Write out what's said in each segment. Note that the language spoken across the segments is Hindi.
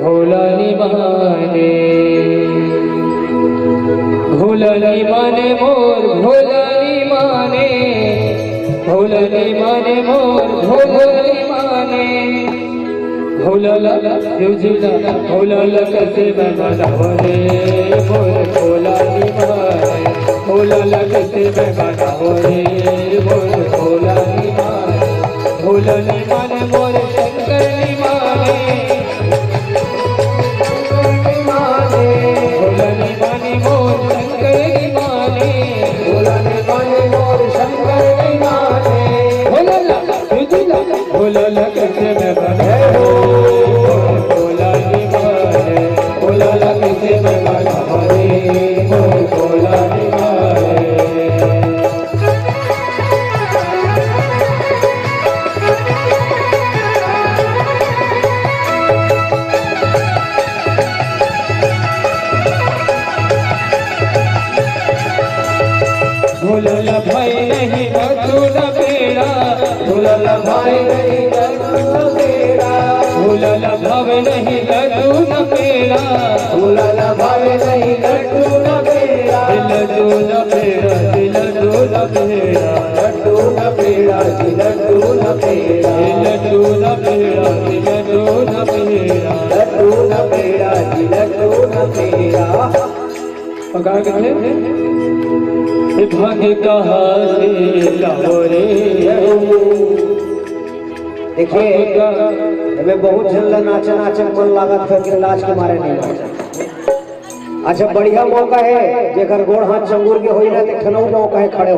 भोलानी माने भोलानी माने मोर भोलानी माने भोलानी माने मोर भोलानी माने भोला रुजिला भोला कैसे बना रे मोर भोलानी माने भोला कैसे बना रे मोर भोलानी माने भोलानी माने मोर शंकरनी माने भोलानी माने मोर शंकरनी माने भोलानी माने मोर शंकरनी माने भोला कैसे मैं बना भोलानी माने भोला कैसे मैं बना रे मोर भोलानी माने भोला भाई नहीं तू न बेड़ा भोला भाई नहीं तू न बेड़ा भोला भाव नहीं तू न बेड़ा भोला भाव नहीं तू न बेड़ा दिल तू न बेड़ा दिल तू न बेड़ा तू न बेड़ा दिल तू न बेड़ा दिल तू न बेड़ा दिल तू न बेड़ा तू न बेड़ा दिल तू न बेड़ा पका के भाग्य कहाँ से लाओ रे। देखिए हमें बहुत झल्ला नाचे नाचे मन लागत है कि लाज के मारे नहीं नाचा। अच्छा बढ़िया मौका है जेकर गोड़ हाथ चंगूर के होई ना देखनो मौका है खड़े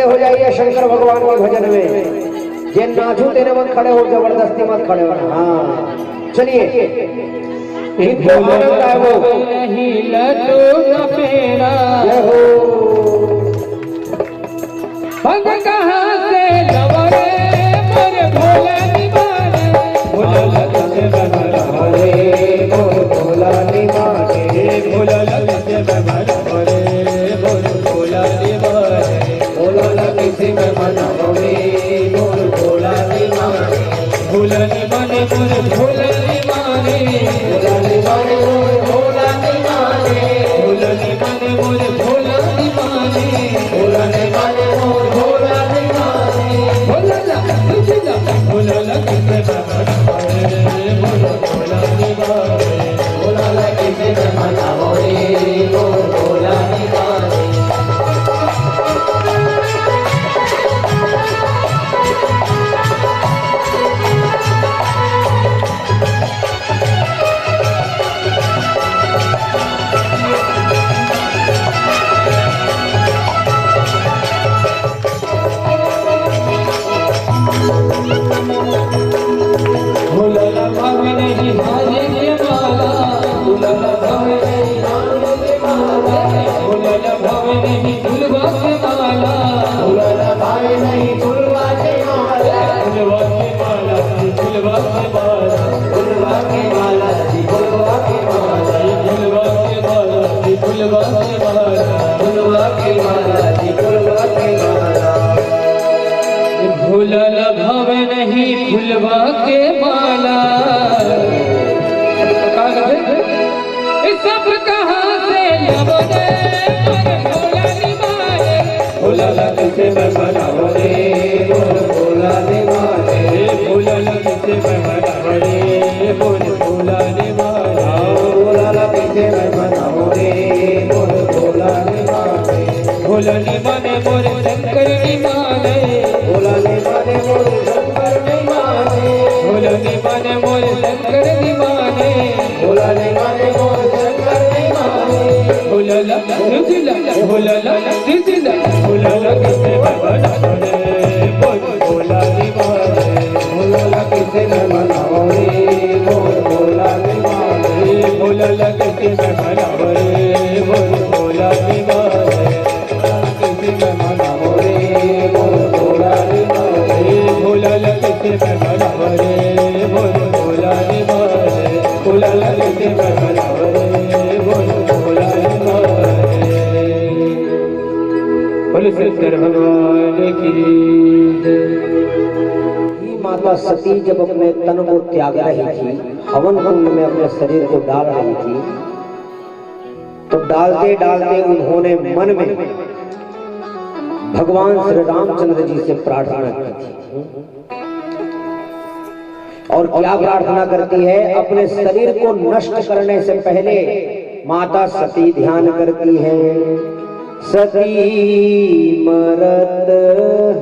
हो जाइए शंकर भगवान के भजन में जे नाचू तेने मत खड़े हो जबरदस्ती मत खड़े हो। हाँ चलिए नहीं लटो न पेड़ा भंग कहाँ से लवरे मोर भोलानी माने भोला कैसे बना रे मोर भोलानी माने भोला कैसे बना रे मोर भोलानी माने भोला कैसे बना रे मोर भोलानी माने भोलानी माने मोर भोलानी माने भोलानी माने मोर भोलानी माने भोलानी माने मोर भोलानी माने भोलानी माने मोर भोलानी माने भोला कैसे बना रे मोर भोलानी माने भोला कैसे बना रे मोर भोलानी माने भोला भाव नहीं भाले के माला भोला भाव नहीं भाले के माला भोला भाव नहीं दुलवा के माला भोला भाव नहीं दुलवा के माला दुलवा के माला दुलवा के माला दुलवा के माला दुलवा के माला दुलवा के माला दुलवा के माला दुलवा के माला दुलवा के माला भोला भाव नहीं फुलवा के माला सब कहाँ से लबोगे भोलानी माने भोला कैसे बनाओ रे मोर भोलानी माने भोला कैसे बनाओ रे मोर भोलानी माने भोला कैसे बनाओ रे मोर भोलानी माने भोलानी माने मोर शंकरनी माने भोलानी माने मोर शंकरनी माने भोलानी माने मोर शंकरनी माने भोलानी माने मोर शंकरनी माने भोला रुजिला भोला रुजिला भोला कैसे बना रे मोर भोलानी माने भोला कैसे बना रे मोर भोलानी माने भोला कैसे बना रे मोर भोलानी माने कैसे बना रे मोर भोलानी माने भोला कैसे बना रे मोर भोलानी माने भोला कैसे बना रे मोर भोलानी माने। बोलो शंकर भगवान की जय। माता सती जब अपने तन को त्याग रही थी, हवन कुंड में अपने शरीर को डाल रही थी, तो डालते डालते उन्होंने मन में भगवान श्री रामचंद्र जी से प्रार्थना की थी। और क्या प्रार्थना करती है? अपने शरीर को नष्ट करने से पहले माता सती ध्यान करती है, सती मरत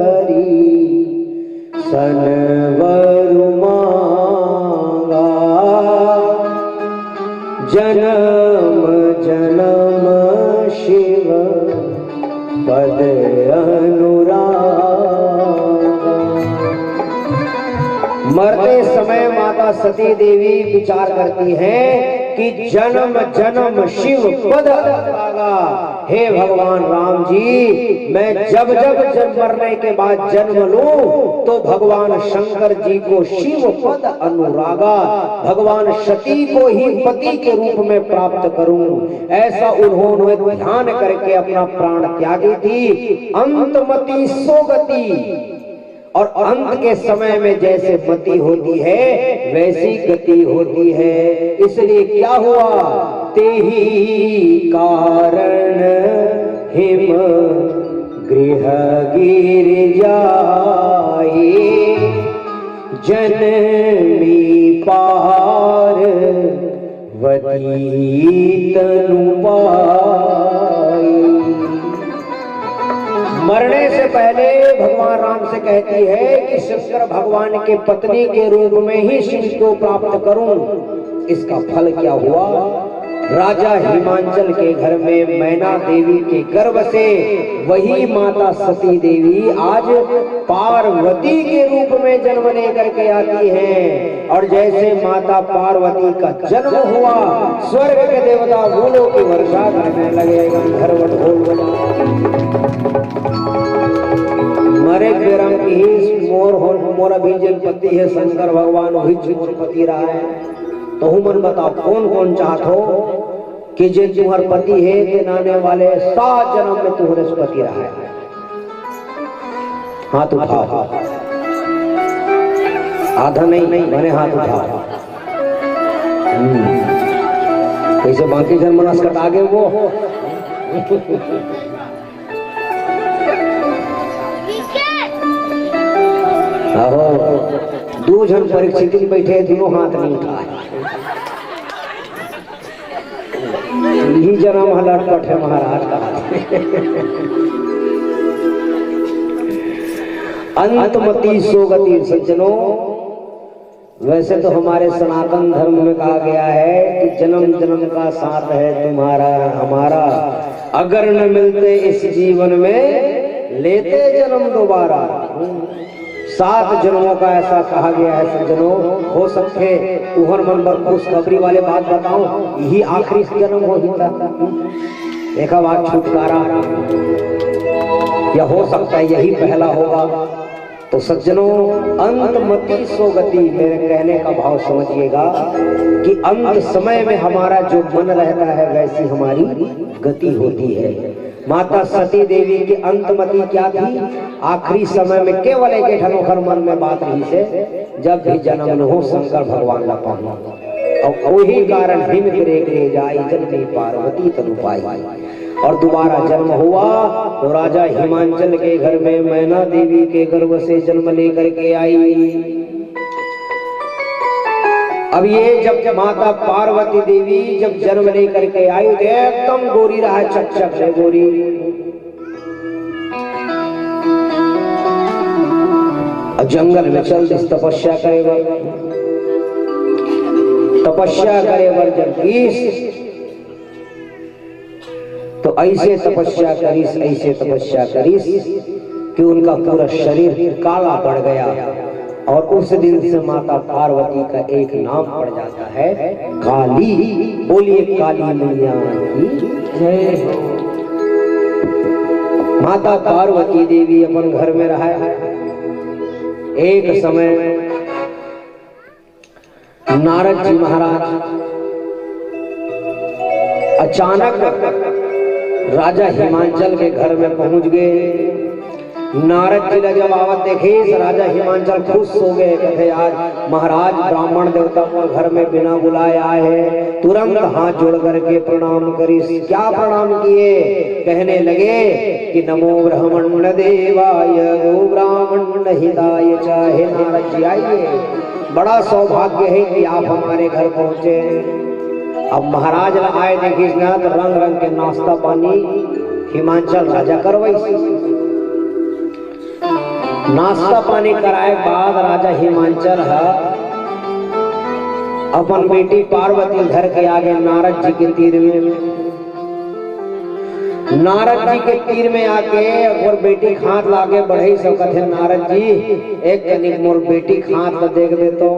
हरि सनवरु मांगा, जन्म जन्म शिव पद अनुराग। मरते समय माता सती देवी विचार करती है कि जन्म जन्म शिव पद अनुरागा। हे भगवान राम जी, मैं जब जब मरने के बाद जन्म लूं तो भगवान शंकर जी को शिव पद अनुरागा, भगवान सती को ही पति के रूप में प्राप्त करूं, ऐसा उन्होंने ध्यान करके अपना प्राण त्यागी थी। अंतमति सोगति, और अंत के समय में जैसे मति होती है वैसी गति होती है। इसलिए क्या हुआ? तेहि कारण हिम गृह गिर जाए, जनमी पार वती तनु पाई। मरने से पहले भगवान राम से कहती है कि शंकर भगवान के पत्नी के रूप में ही शिव को प्राप्त करूं। इसका फल क्या हुआ? राजा हिमांचल के घर में मैना देवी के गर्भ से वही माता सती देवी आज पार्वती के रूप में जन्म लेकर के आती है। और जैसे माता पार्वती का जन्म हुआ, स्वर्ग के देवता फूलों की वर्षा करने लगे, गंधर्व ढोल बजा। मरे बेरम की मोर अभी जल पति है, शंकर भगवान वही मोर पति रहा है। तो मन बताओ कौन कौन चाहत हो कि जे तुम्हार पति है ते नाने वाले 7 जन्म में तुम्हारे पति रहा है? हाथ उठाओ। आधा नहीं मैंने हाथ उठाओ। कैसे बाकी जन मनस कट आगे वो आहो 2 जन परीक्षित बैठे, दोनों हाथ नहीं उठाए। यही जन्म हलटपट है महाराज का। अंतमति सोगति। सज्जनों, वैसे तो हमारे सनातन धर्म में कहा गया है कि जन्म जन्म का साथ है तुम्हारा हमारा, अगर न मिलते इस जीवन में लेते जन्म दोबारा। 7 जन्मों का ऐसा कहा गया है सज्जनों। हो सकते तुहर मन पर खुशखबरी वाले बात बताऊं, यही आखिरी जन्म हो ही देखा बात छुटकारा, या हो सकता है यही पहला होगा। तो सज्जनों, अंतमति सोगति, मेरे कहने का भाव समझिएगा कि अंत समय में हमारा जो मन रहता है वैसी हमारी गति होती है। माता सती देवी की अंतमति क्या थी? आखिरी समय में केवल एक ठनोखर मन में बात रही से, जब भी जन्म हो शंकर भगवान ला पाना, और वही कारण हिम गिरे गिरे जाई, जन्मी पार्वती तनु पाई। और दोबारा जन्म हुआ तो राजा हिमांचल के घर में मैना देवी के गर्भ से जन्म लेकर के आई। अब ये जब माता पार्वती देवी जब जन्म लेकर के आई तो एकदम गोरी रहा, चकचक है गोरी। जंगल में चल दिस तपस्या करे बर जब तो ऐसे तपस्या करीस कि उनका पूरा शरीर काला पड़ गया। और उस दिन से माता पार्वती का एक नाम पड़ जाता है काली। बोलिए काली मैया की जय हो। माता पार्वती देवी अपन घर में रहा है। एक समय नारद जी महाराज अचानक राजा हिमांचल के घर में पहुंच गए। नारद जी ने जब आवत देखी राजा हिमांचल खुश हो गए। कहते आज महाराज ब्राह्मण देवता को घर में बिना बुलाए आए हैं। तुरंत हाथ जोड़ करके प्रणाम करी। क्या प्रणाम किए? कहने लगे कि नमो ब्राह्मण देवाय गो ब्राह्मण हिताय चाहे। नारद जी आइए, बड़ा सौभाग्य है कि आप हमारे घर पहुंचे। अब महाराज आए देखिए ना तो रंग रंग के नाश्ता पानी हिमांचल राजा करवाई। नाश्ता पानी कराए बाद राजा हिमांचल है अपन बेटी पार्वती घर के आगे नारद जी के तीर में, नारद जी के तीर में आके और बेटी खात लागे बढ़े सब कथे नारद जी एक कनिक मोर बेटी खात ला देख दे तो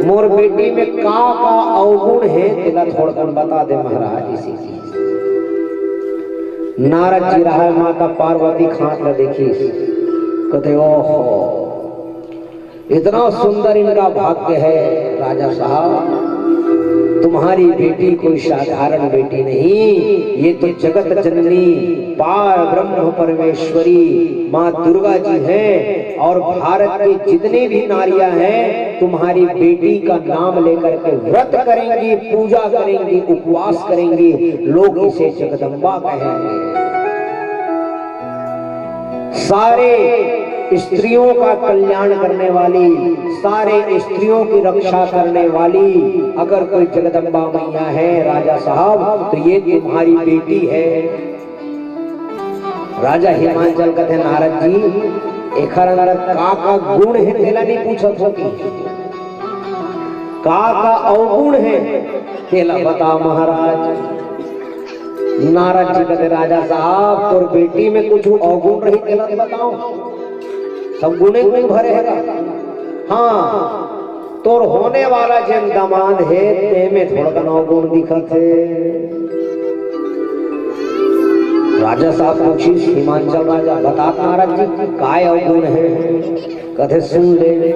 मोर बेटी में का अवगुण है तेला थोड़ा बता दे महाराज। इसी नारद जी रहा माता पार्वती खाट ला देखी। कहते ओहो इतना सुंदर इनका भाग्य है राजा साहब, तुम्हारी बेटी कोई साधारण बेटी नहीं, ये तो जगत जननी पार ब्रह्म परमेश्वरी माँ दुर्गा जी हैं। और भारत की जितनी भी नारियां हैं तुम्हारी बेटी का नाम लेकर के व्रत करेंगी, पूजा करेंगी, उपवास करेंगी, लोग इसे जगदम्बा कहेंगे। सारे स्त्रियों का कल्याण करने वाली, सारे स्त्रियों की रक्षा करने वाली अगर कोई जगदम्बा मैया है राजा साहब तो ये तुम्हारी बेटी है। राजा हिमांचल कहते नारद जी एक का गुण है तेला नहीं पूछत होगी, का अवगुण है तेला बता महाराज। नारद जी कहते राजा साहब तोर बेटी में कुछ अवगुण रही तेला बताओ, सब गुणे गुण भरे है। हाँ तोर होने वाला जन दामाद है ते में थोड़ा अवगुण दिखत है। राजा साहब पूछी हिमांचल राजा बता नारद जी काय अवगुण है? कहते सुन ले।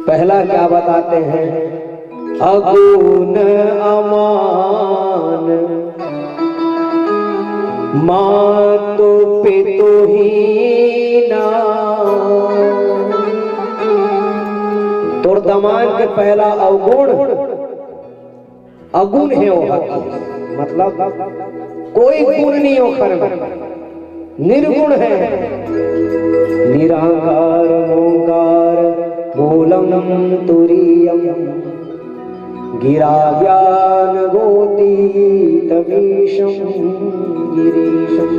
पहला क्या बताते हैं? अगुण अमान मातु पितु हीना। तोर दमान के पहला अवगुण अगुण है वो हकी, मतलब कोई गुण नहीं हो खर में, निर्गुण है। निराकार ओंकार मूलम तुरीयम गिरा ज्ञान गोती तमीशम गिरीशम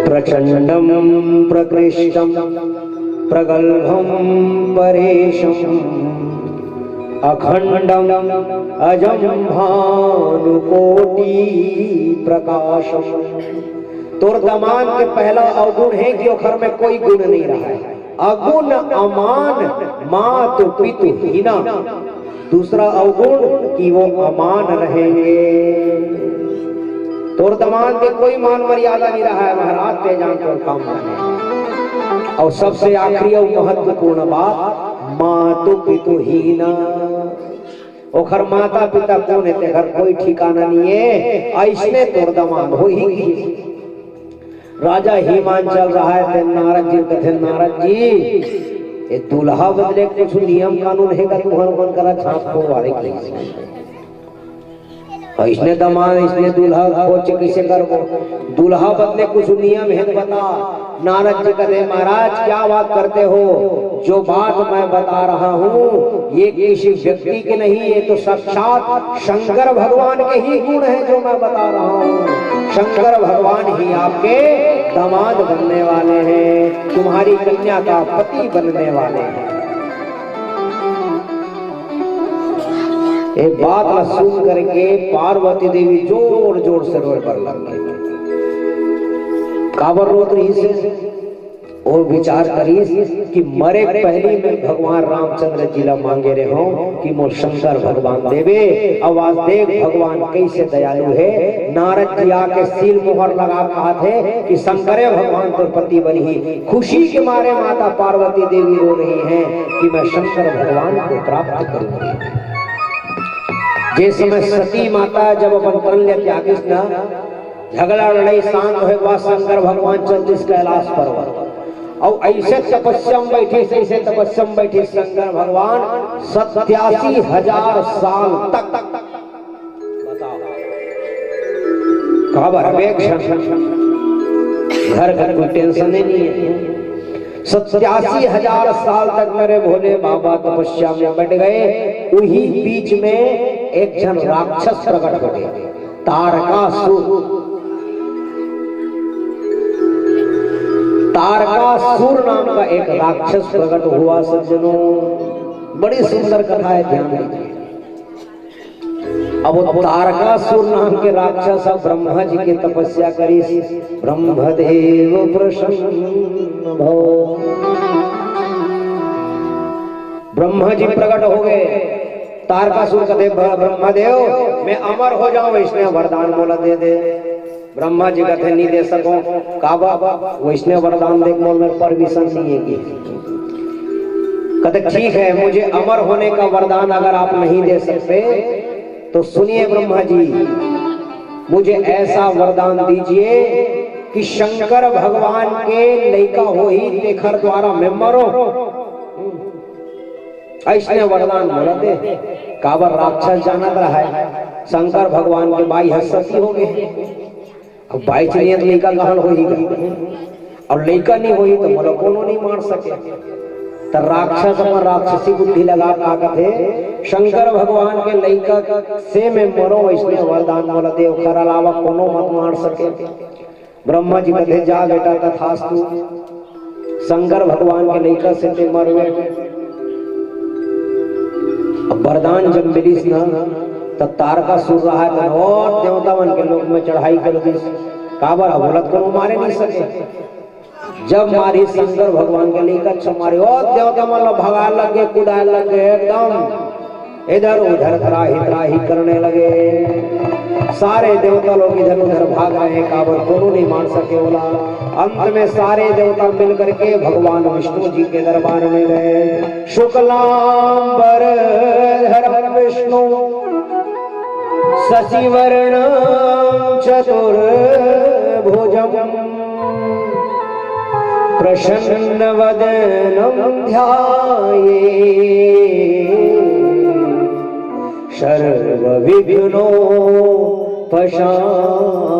प्रचंडम प्रकृष्टम प्रगल्भम परेशम अखंडम अजम भानुकोटि प्रकाशम। तोर दमान के पहला अवगुण है कि ओखर में कोई गुण नहीं रहा है। अगुण अमान मातु पितु हीना। दूसरा अवगुण कि वो अमान रहेंगे। तोर दमान के कोई मान मर्यादा नहीं रहा है महाराज, ते जान तो काम है। और सबसे आखिरी और महत्वपूर्ण बात मातु पितु हीना। ओखर माता पिता कौन है तेघर कोई ठिकाना नहीं है, ऐसने तोर दमान हो ही। राजा हिमांचल रहा है नारद जी कहते नारद जी ये दूल्हा बदले कुछ नियम कानून है का तुहर मन करा छाप को वाले इसने दमान इसने दूल्हा खोज कैसे करबो? दूल्हा बदले कुछ नियम है बता। नारद जी कहते महाराज क्या बात करते हो? जो बात मैं बता रहा हूँ ये किसी व्यक्ति के नहीं, ये तो साक्षात शंकर भगवान के ही गुण है जो मैं बता रहा हूँ। शंकर भगवान ही आपके दामाद बनने वाले हैं, तुम्हारी कन्या का पति बनने वाले हैं। एक बात ला सुन करके पार्वती देवी जोर जोर से रोए पर लग गई। काबर रोत रही से और विचार करी कि मरे पहली में भगवान रामचंद्र जी ला मांगे रहे हो कि मोर शंकर भगवान देवे। आवाज देख भगवान कैसे दयालु है। नारद जी आके सील मोहर लगा कहा थे कि शंकरे भगवान तो पति बनी। खुशी के मारे माता पार्वती देवी रो रही हैं कि मैं शंकर भगवान को प्राप्त करूंगी। जिस समय सती माता जब अपन तरण ले त्यागिस ना झगड़ा लड़ाई शांत होए बाद शंकर भगवान चलते कैलाश पर्वत और ऐसे तपस्या में बैठे ऐसे तपस्या में बैठे शंकर भगवान 87,000 साल तक बताओ घर घर कोई टेंशन ही नहीं है। 87,000 साल तक मेरे भोले बाबा तपस्या में बैठ गए। वही बीच में एक जन राक्षस प्रकट हो गए, तारकासुर। तारकासुर नाम का एक राक्षस प्रकट हुआ सज्जनों। बड़ी सुंदर कथा है, ध्यान दीजिए। अब वो तारकासुर नाम के राक्षस ब्रह्मा जी की तपस्या करी। ब्रह्मदेव प्रसन्न भव। ब्रह्मा जी प्रकट हो गए। तारकासुर कहते ब्रह्मदेव मैं अमर हो जाऊं, वैष्णव वरदान बोला दे दे। ब्रह्मा जी कहते नहीं दे सको। का बाबा वैष्णव वरदान देख बोल में परमिशन नहीं है। कहते ठीक है, मुझे अमर होने का वरदान अगर आप नहीं दे सकते तो सुनिए ब्रह्मा जी, मुझे ऐसा वरदान दीजिए कि शंकर भगवान के लइका हो ही देखर द्वारा मैं मरो। ऐसने वरदान बोला दे। काबर राक्षस जानत रहा है शंकर भगवान के बाई हस्ती हो गए। अब बाई चलिए लइका कहल होगा और लइका नहीं होई तो मोला कोनो नहीं मार सके। तो राक्षस पर राक्षसी बुद्धि लगा थे शंकर भगवान के लइका से मैं मरो, इसलिए वरदान बोला दे। ओकर अलावा कोनो मत मार सके। ब्रह्मा जी कहते जा बेटा तथास्तु, शंकर भगवान के लइका से ते मरवे। अब वरदान जब मिलीस ना तब तारकासुर रहा है और देवतावन के लोक में चढ़ाई कर दी। काबर अवलत को मारे नहीं सके। जब मारी शंकर भगवान के लिए कच्छ मारे और देवता मतलब भगा लगे, कुदाए लगे, एकदम इधर उधर त्राही करने लगे। सारे देवता लोग इधर उधर भाग रहे हैं, काबर कोनो नहीं मार सके बोला। अंत में सारे देवता मिल करके भगवान विष्णु जी के दरबार में गए। शुक्लांबर धरम विष्णु शशिवर्ण चतुर्भुजम् प्रसन्न वदनं ध्याये सर्व विघ्नो पशांत।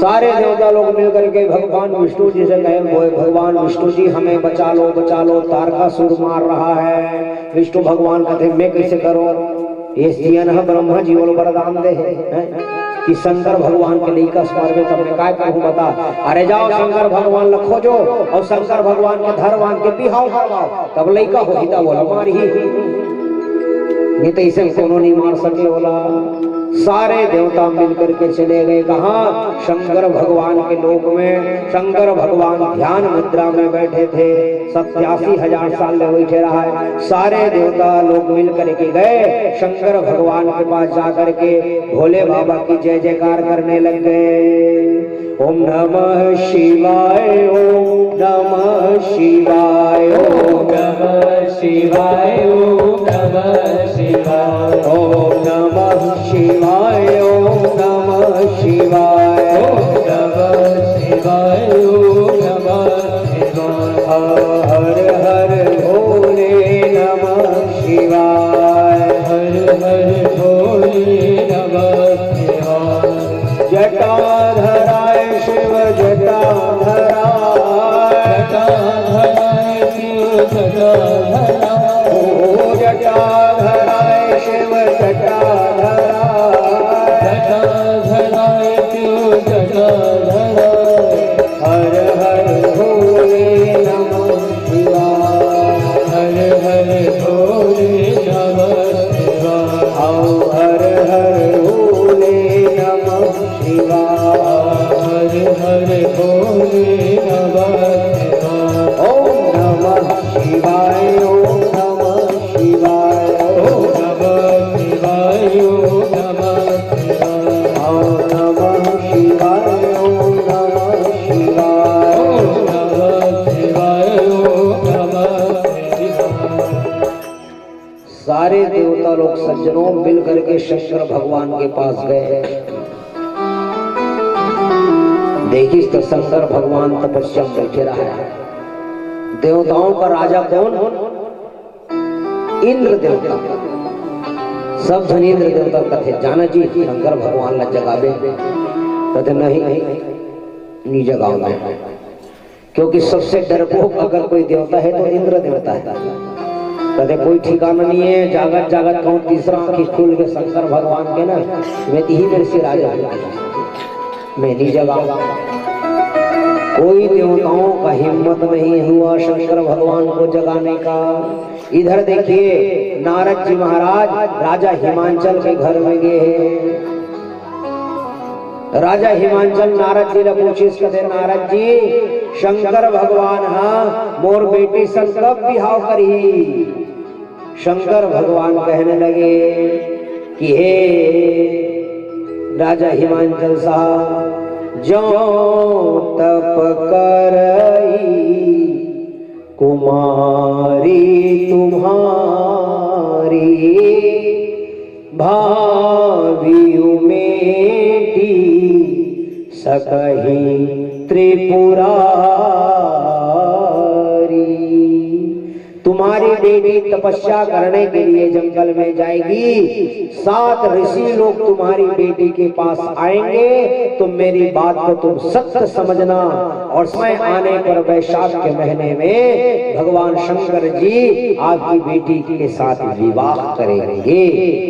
सारे देवता लोग मिलकर के भगवान विष्णु जी से कहे भगवान विष्णु जी हमें बचा लो तारकासुर मार रहा है। विष्णु भगवान कहते मैं कैसे करूं? ये ब्रह्मा जी बोलो वरदान दे कि शंकर भगवान के लइका स्मर में तब मैं काय कहूं बता। अरे जाओ शंकर भगवान ल खोजो और शंकर भगवान के धरवान के बिहाव करवाओ, तब लइका हो हिता बोला मार ही नहीं तो इसे कोनो नहीं मार सके बोला। सारे देवता मिलकर के चले गए कहाँ? शंकर भगवान के लोक में। शंकर भगवान ध्यान मुद्रा में बैठे थे। 87,000 साल में बैठे रहा है। सारे देवता लोग मिलकर के गए शंकर भगवान के पास जाकर के भोले बाबा की जय जयकार करने लग गए। ओम नमः शिवाय, ओम नमः शिवाय, ओम नमः शिवाय, ओम नमः शिवाय, ओम नमः शिवाय, ओम नमः शिवाय, ओम नमः शिवाय, ओम नमः शिवाय। हर हर भोले नमः शिवाय, हर हर भोले नमः शिवाय। जटाधराय शिव जटाधराय, जटाधराय शिव जटाधराय, ओ जटाधराय शिव जटाधराय, जटाधराय शिव जटाधराय। हर हर भोले नमः शिवाय, हर हर भोले नमः शिवाय, हर हर भोले नमः शिवाय, हर हर भोले नमः शिवाय। ओम नमः शिवाय, ओम नमः शिवाय, ओम नमः शिवाय, ओम नमः शिवाय, ओम नमः शिवाय, ओम नमः शिवाय, ओम नमः शिवाय, ओम नमः शिवाय। सारे देवता लोग सज्जनों मिल करके शंकर भगवान के पास गए। देखिए तो शंकर भगवान तपस्या में बैठे रहा। देवताओं का राजा कौन? इंद्र देवता। सब जन इंद्र देवता कथे जाना जी शंकर भगवान ला जगावे, कहते नहीं जगाओ में, क्योंकि सबसे डरपोक अगर कोई देवता है तो इंद्र देवता है। कहते कोई ठिकाना नहीं है, जागत जागत कहूँ तीसरा आंखी खुल के शंकर भगवान के ना मैं ही मेरे से राजा मैं नहीं जगाऊंगा। कोई देवताओं का हिम्मत नहीं हुआ शंकर भगवान को जगाने का। इधर देखिए नारद जी महाराज राजा हिमांचल के घर में गए। राजा हिमांचल नारद जी ने पूछिस कहते नारद जी शंकर भगवान हाँ मोर बेटी संग कब बिहाव करी। शंकर भगवान कहने लगे कि हे राजा हिमांचल साहब जो तप करई कुमारी तुम्हारी भावी उमेटी सकही त्रिपुरारी। तुम्हारी बेटी तपस्या करने के लिए जंगल में जाएगी, 7 ऋषि लोग तुम्हारी बेटी के पास आएंगे, तो मेरी बात को तुम सत्य समझना। और समय आने पर वैशाख के महीने में भगवान शंकर जी आपकी बेटी के साथ विवाह करेंगे।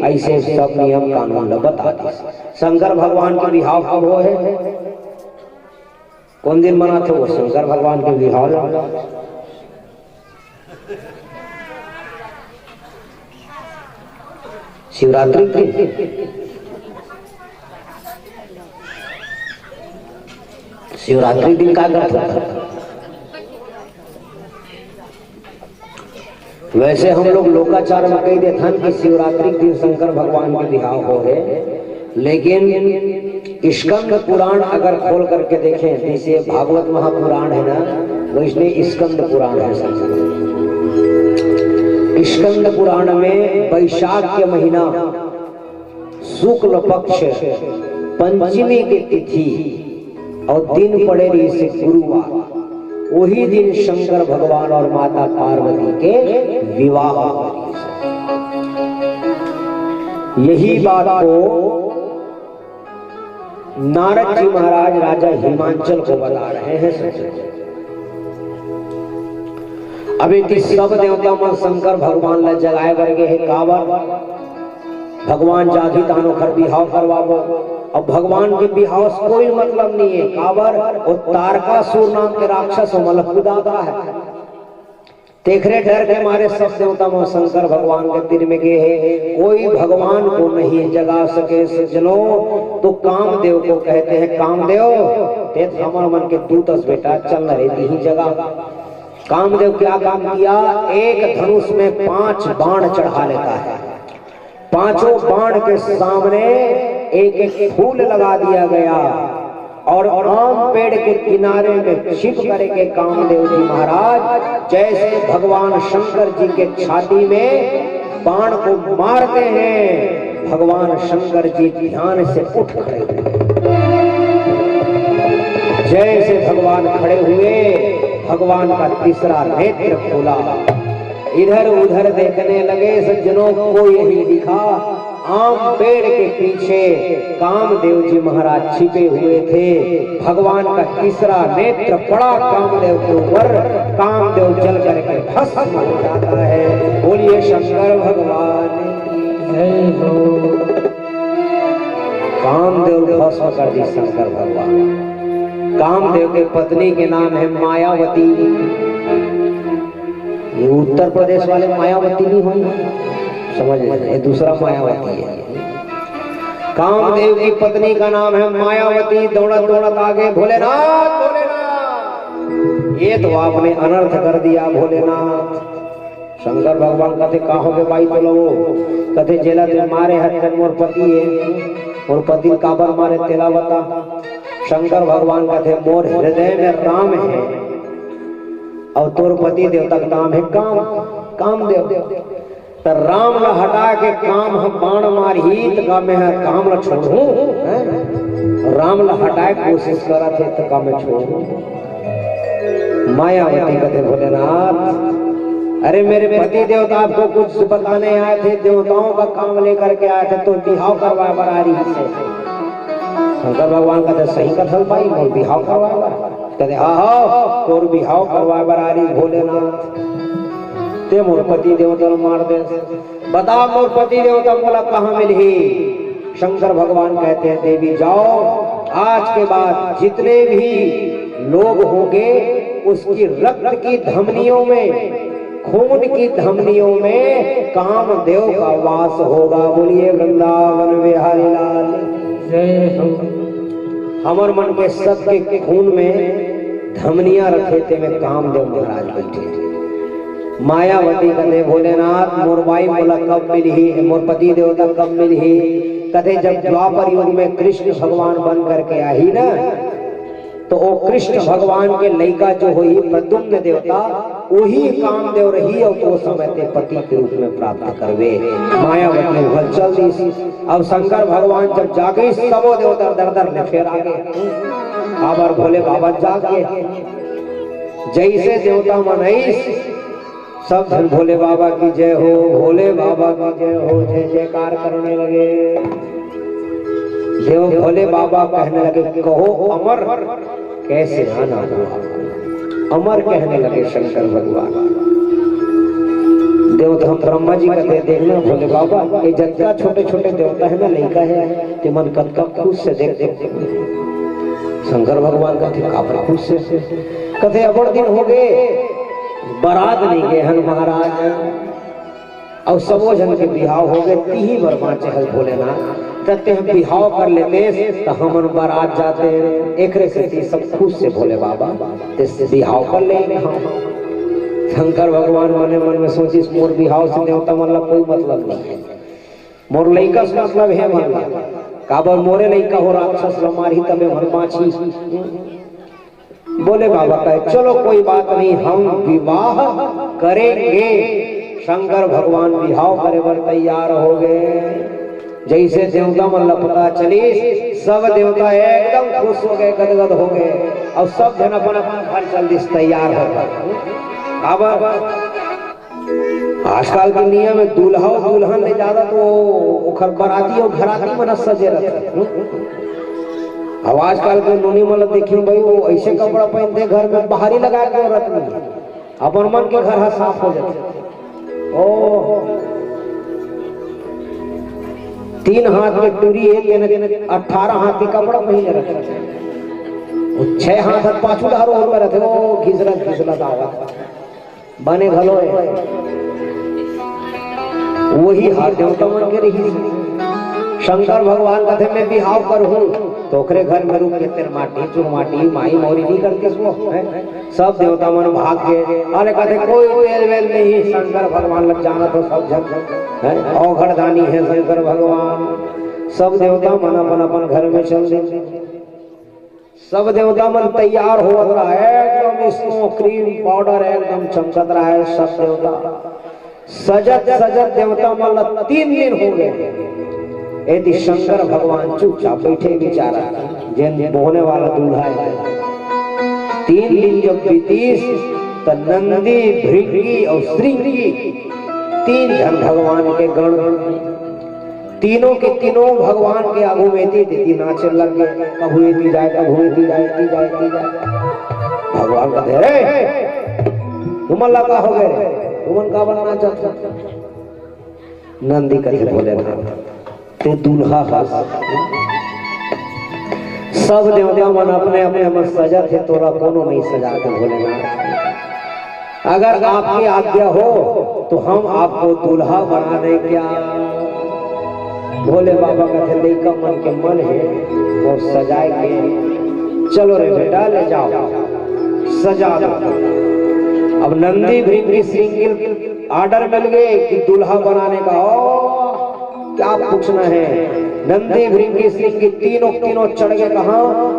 ऐसे सब नियम कानून बताते। शंकर भगवान के विवाह कब हो है? कौन दिन मनाते हो शंकर भगवान के विवाह? शिवरात्रि शिवरात्रि दिन का करता था। वैसे हम लोग लोकाचार में कही देते हैं कि शिवरात्रि दिन शंकर भगवान के विवाह हो गए, लेकिन स्कंद पुराण अगर खोल करके देखें, जैसे भागवत महापुराण है ना, वैसे स्कंद पुराण है। स्कंद पुराण में वैशाख के महीना शुक्ल पक्ष पंचमी की तिथि और दिन पड़े रही से गुरुवार, वही दिन शंकर भगवान और माता पार्वती के विवाह। यही बात को नारद जी महाराज राजा हिमांचल को बता रहे हैं। अभी सब देवता मन शंकर भगवान ला जगाए करके है कावर भगवान जागी तानो कर बिहाव करवाबो। अब भगवान के बिहाव से कोई मतलब नहीं है। कावर और तारकासुर नाम के राक्षस मलकुदाता है। तेखरे डर के मारे सब देवता मन शंकर भगवान के तीर में गए हैं। कोई भगवान को नहीं जगा सके सज्जनों, तो कामदेव को कहते हैं कामदेव ते हमर मन के दूतस बेटा चल रही ही जगा। कामदेव क्या काम किया? एक धनुष में 5 बाण चढ़ा लेता है। 5 बाण के सामने एक एक फूल लगा दिया गया और आम पेड़ के किनारे में छिप करके कामदेव जी महाराज जैसे भगवान शंकर जी के छाती में बाण को मारते हैं, भगवान शंकर जी ध्यान से उठ खड़े हुए। जैसे भगवान खड़े हुए, भगवान का तीसरा नेत्र खोला, इधर उधर देखने लगे सज्जनों को यही दिखा आम पेड़ के पीछे कामदेव जी महाराज छिपे हुए थे। भगवान का तीसरा नेत्र पड़ा कामदेव के ऊपर, कामदेव जल करके भस्म हो जाता है। बोलिए शंकर भगवान की जय हो। कामदेव भस्म कर दी शंकर भगवान। कामदेव के पत्नी के नाम है मायावती। ये उत्तर प्रदेश वाले मायावती नहीं हुई, समझ लीजिए, ये दूसरा मायावती है। कामदेव की पत्नी का नाम है मायावती। दौड़त दौड़त आगे भोलेनाथ भोलेनाथ, ये तो आपने अनर्थ कर दिया भोलेनाथ। शंकर भगवान कहते कहो के भाई तो लो, कहते जेला ते मारे हत्या मोर पति है, और पति काबर मारे तेला बता। शंकर भगवान कहते मोर हृदय में राम है और तोर पति देवता का नाम है कामदेव। तो राम ला हटा के काम हम बाण मारी तो का मैं काम ला छोड़ू, राम ला हटाए कोशिश करा थे तो का मैं छोड़ू। मायावती कहते भोलेनाथ, अरे मेरे पति देवता आपको कुछ बताने आए थे, देवताओं का काम लेकर के आए थे, तो बिहाव करवा बरारी से। शंकर भगवान कहते सही कथल भाई, मोर बिहाव करवा, कहते हाँ तोर बिहाव करवा बरारी भोलेनाथ, ते मोर पति देवता मार दे। बता मोर पति देवता बोला कहाँ मिली। शंकर भगवान कहते हैं देवी जाओ, आज के बाद जितने भी लोग होंगे उसकी रक्त की धमनियों में, खून की धमनियों में कामदेव का वास होगा। बोलिए वृंदावन बिहारी लाल जय हो। हमर मन के सबके खून में धमनियां रखे थे में कामदेव महाराज बैठे थे। मायावती कहते भोलेनाथ मोर माई बोला कब मिली, मोर पति देवता कब मिली। कहते जब द्वापर युग में कृष्ण भगवान बन करके आई ना, तो वो कृष्ण भगवान के लड़का जो हुई प्रद्युम्न देवता, वही कामदेव रही और तो समय ते पति के रूप में प्राप्त करवे। मायावती भल चल दी। अब शंकर भगवान जब जागे सबो देवता दर दर ने फेर आगे, आबर भोले बाबा जागे जैसे देवता मनईस सब धन भोले बाबा की जय हो, भोले बाबा की जय हो, जय जयकार करने लगे। देव भोले बाबा कहने लगे कहो अमर कैसे आना हुआ, अमर कहने लगे शंकर भगवान। देवता ब्रह्मा जी कहते देखना भोले बाबा ये जितना छोटे छोटे देवता है ना लड़का है कि मन कद का खुद से देख। शंकर भगवान कहते काबरा खुद से कहते अबड़ दिन हो गए बारात नहीं गए हन महाराज, और सबो जन के बिहाव हो गए, तीही बरमा चहल भोलेनाथ कहते हम बिहाव कर लेते तो हम बारात जाते, एक से सब खुद से भोले बाबा बिहाव कर लेंगे हम। शंकर भगवान मने मन में सोची मोर बिहाव से देवता मतलब कोई मतलब नहीं है, मोर लइका से मतलब है मन काबर मोरे लइका हो राक्षस मारी तबे मन बाची। बोले बाबा कहे चलो कोई बात नहीं हम विवाह करेंगे। शंकर भगवान विवाह करे बर तैयार हो गए। जैसे देवता मन पता चली सब देवता एकदम खुश हो गए, गदगद हो गए, और सब जन अपन अपन घर जल्दी से तैयार हो गए। अब आजकल के नियम में दूल्हा और दुल्हन ले ज्यादा तो ओखर बराती और घराती मन सजे रहते। अब आजकल के नोनी मन देखी भाई वो ऐसे कपड़ा पहनते घर में बाहरी लगा के औरत नहीं, अपन मन के घर साफ हो जाते। ओ 3 हाथ के टूरी है, 18 हाथ के कपड़ा पहने रखे, 6 हाथ पाछू धारो और रहते वो घिसला दावा बने घलो वही हाथ देवता मन के रही। शंकर भगवान कहते मैं बिहाव करूं तो ओकरे घर में रुक के तेरे माटी चुरमाटी माई मोरी नहीं करते सब देवता मन भाग के। अरे कहते कोई तेल वेल नहीं, शंकर भगवान लग जाना तो सब जग औघड़दानी है शंकर भगवान। सब देवता मन अपन अपन घर में चल दे। सब देवता मन तैयार हो रहा है, एकदम स्नो क्रीम पाउडर एकदम चमकत रहा है। सब देवता सजत सजत देवता मन 3 दिन हो गए। यदि शंकर भगवान चुपचाप बैठे बेचारा जिन बोने वाला दूल्हा है। 3 दिन जब बीतीस तो नंदी भृंगी और श्रृंगी 3 जन भगवान के गण तीनों के तीनों भगवान के आगू में दीदी नाचे लग गए। कभू दी जाए कभू दी जाए दी जाए दी जाए। भगवान का दे रे तुम लगा हो गए, तुमन का बनना चाहता। नंदी कहे बोले ते दूल्हा सब देवता मन अपने अपने मन सजा थे, तोरा कोनो नहीं सजा के भोलेनाथ। अगर आपकी आज्ञा हो तो हम आपको दूल्हा बना दे क्या। भोले बाबा का लड़का मन के मन है वो सजाए के चलो रे बेटा ले जाओ सजा दो। अब नंदी भृंगी श्रृंगी आर्डर मिल गए कि दूल्हा बनाने का। क्या पूछना है। नंदी भृंगी श्रृंगी तीनों चढ़ गए कहा।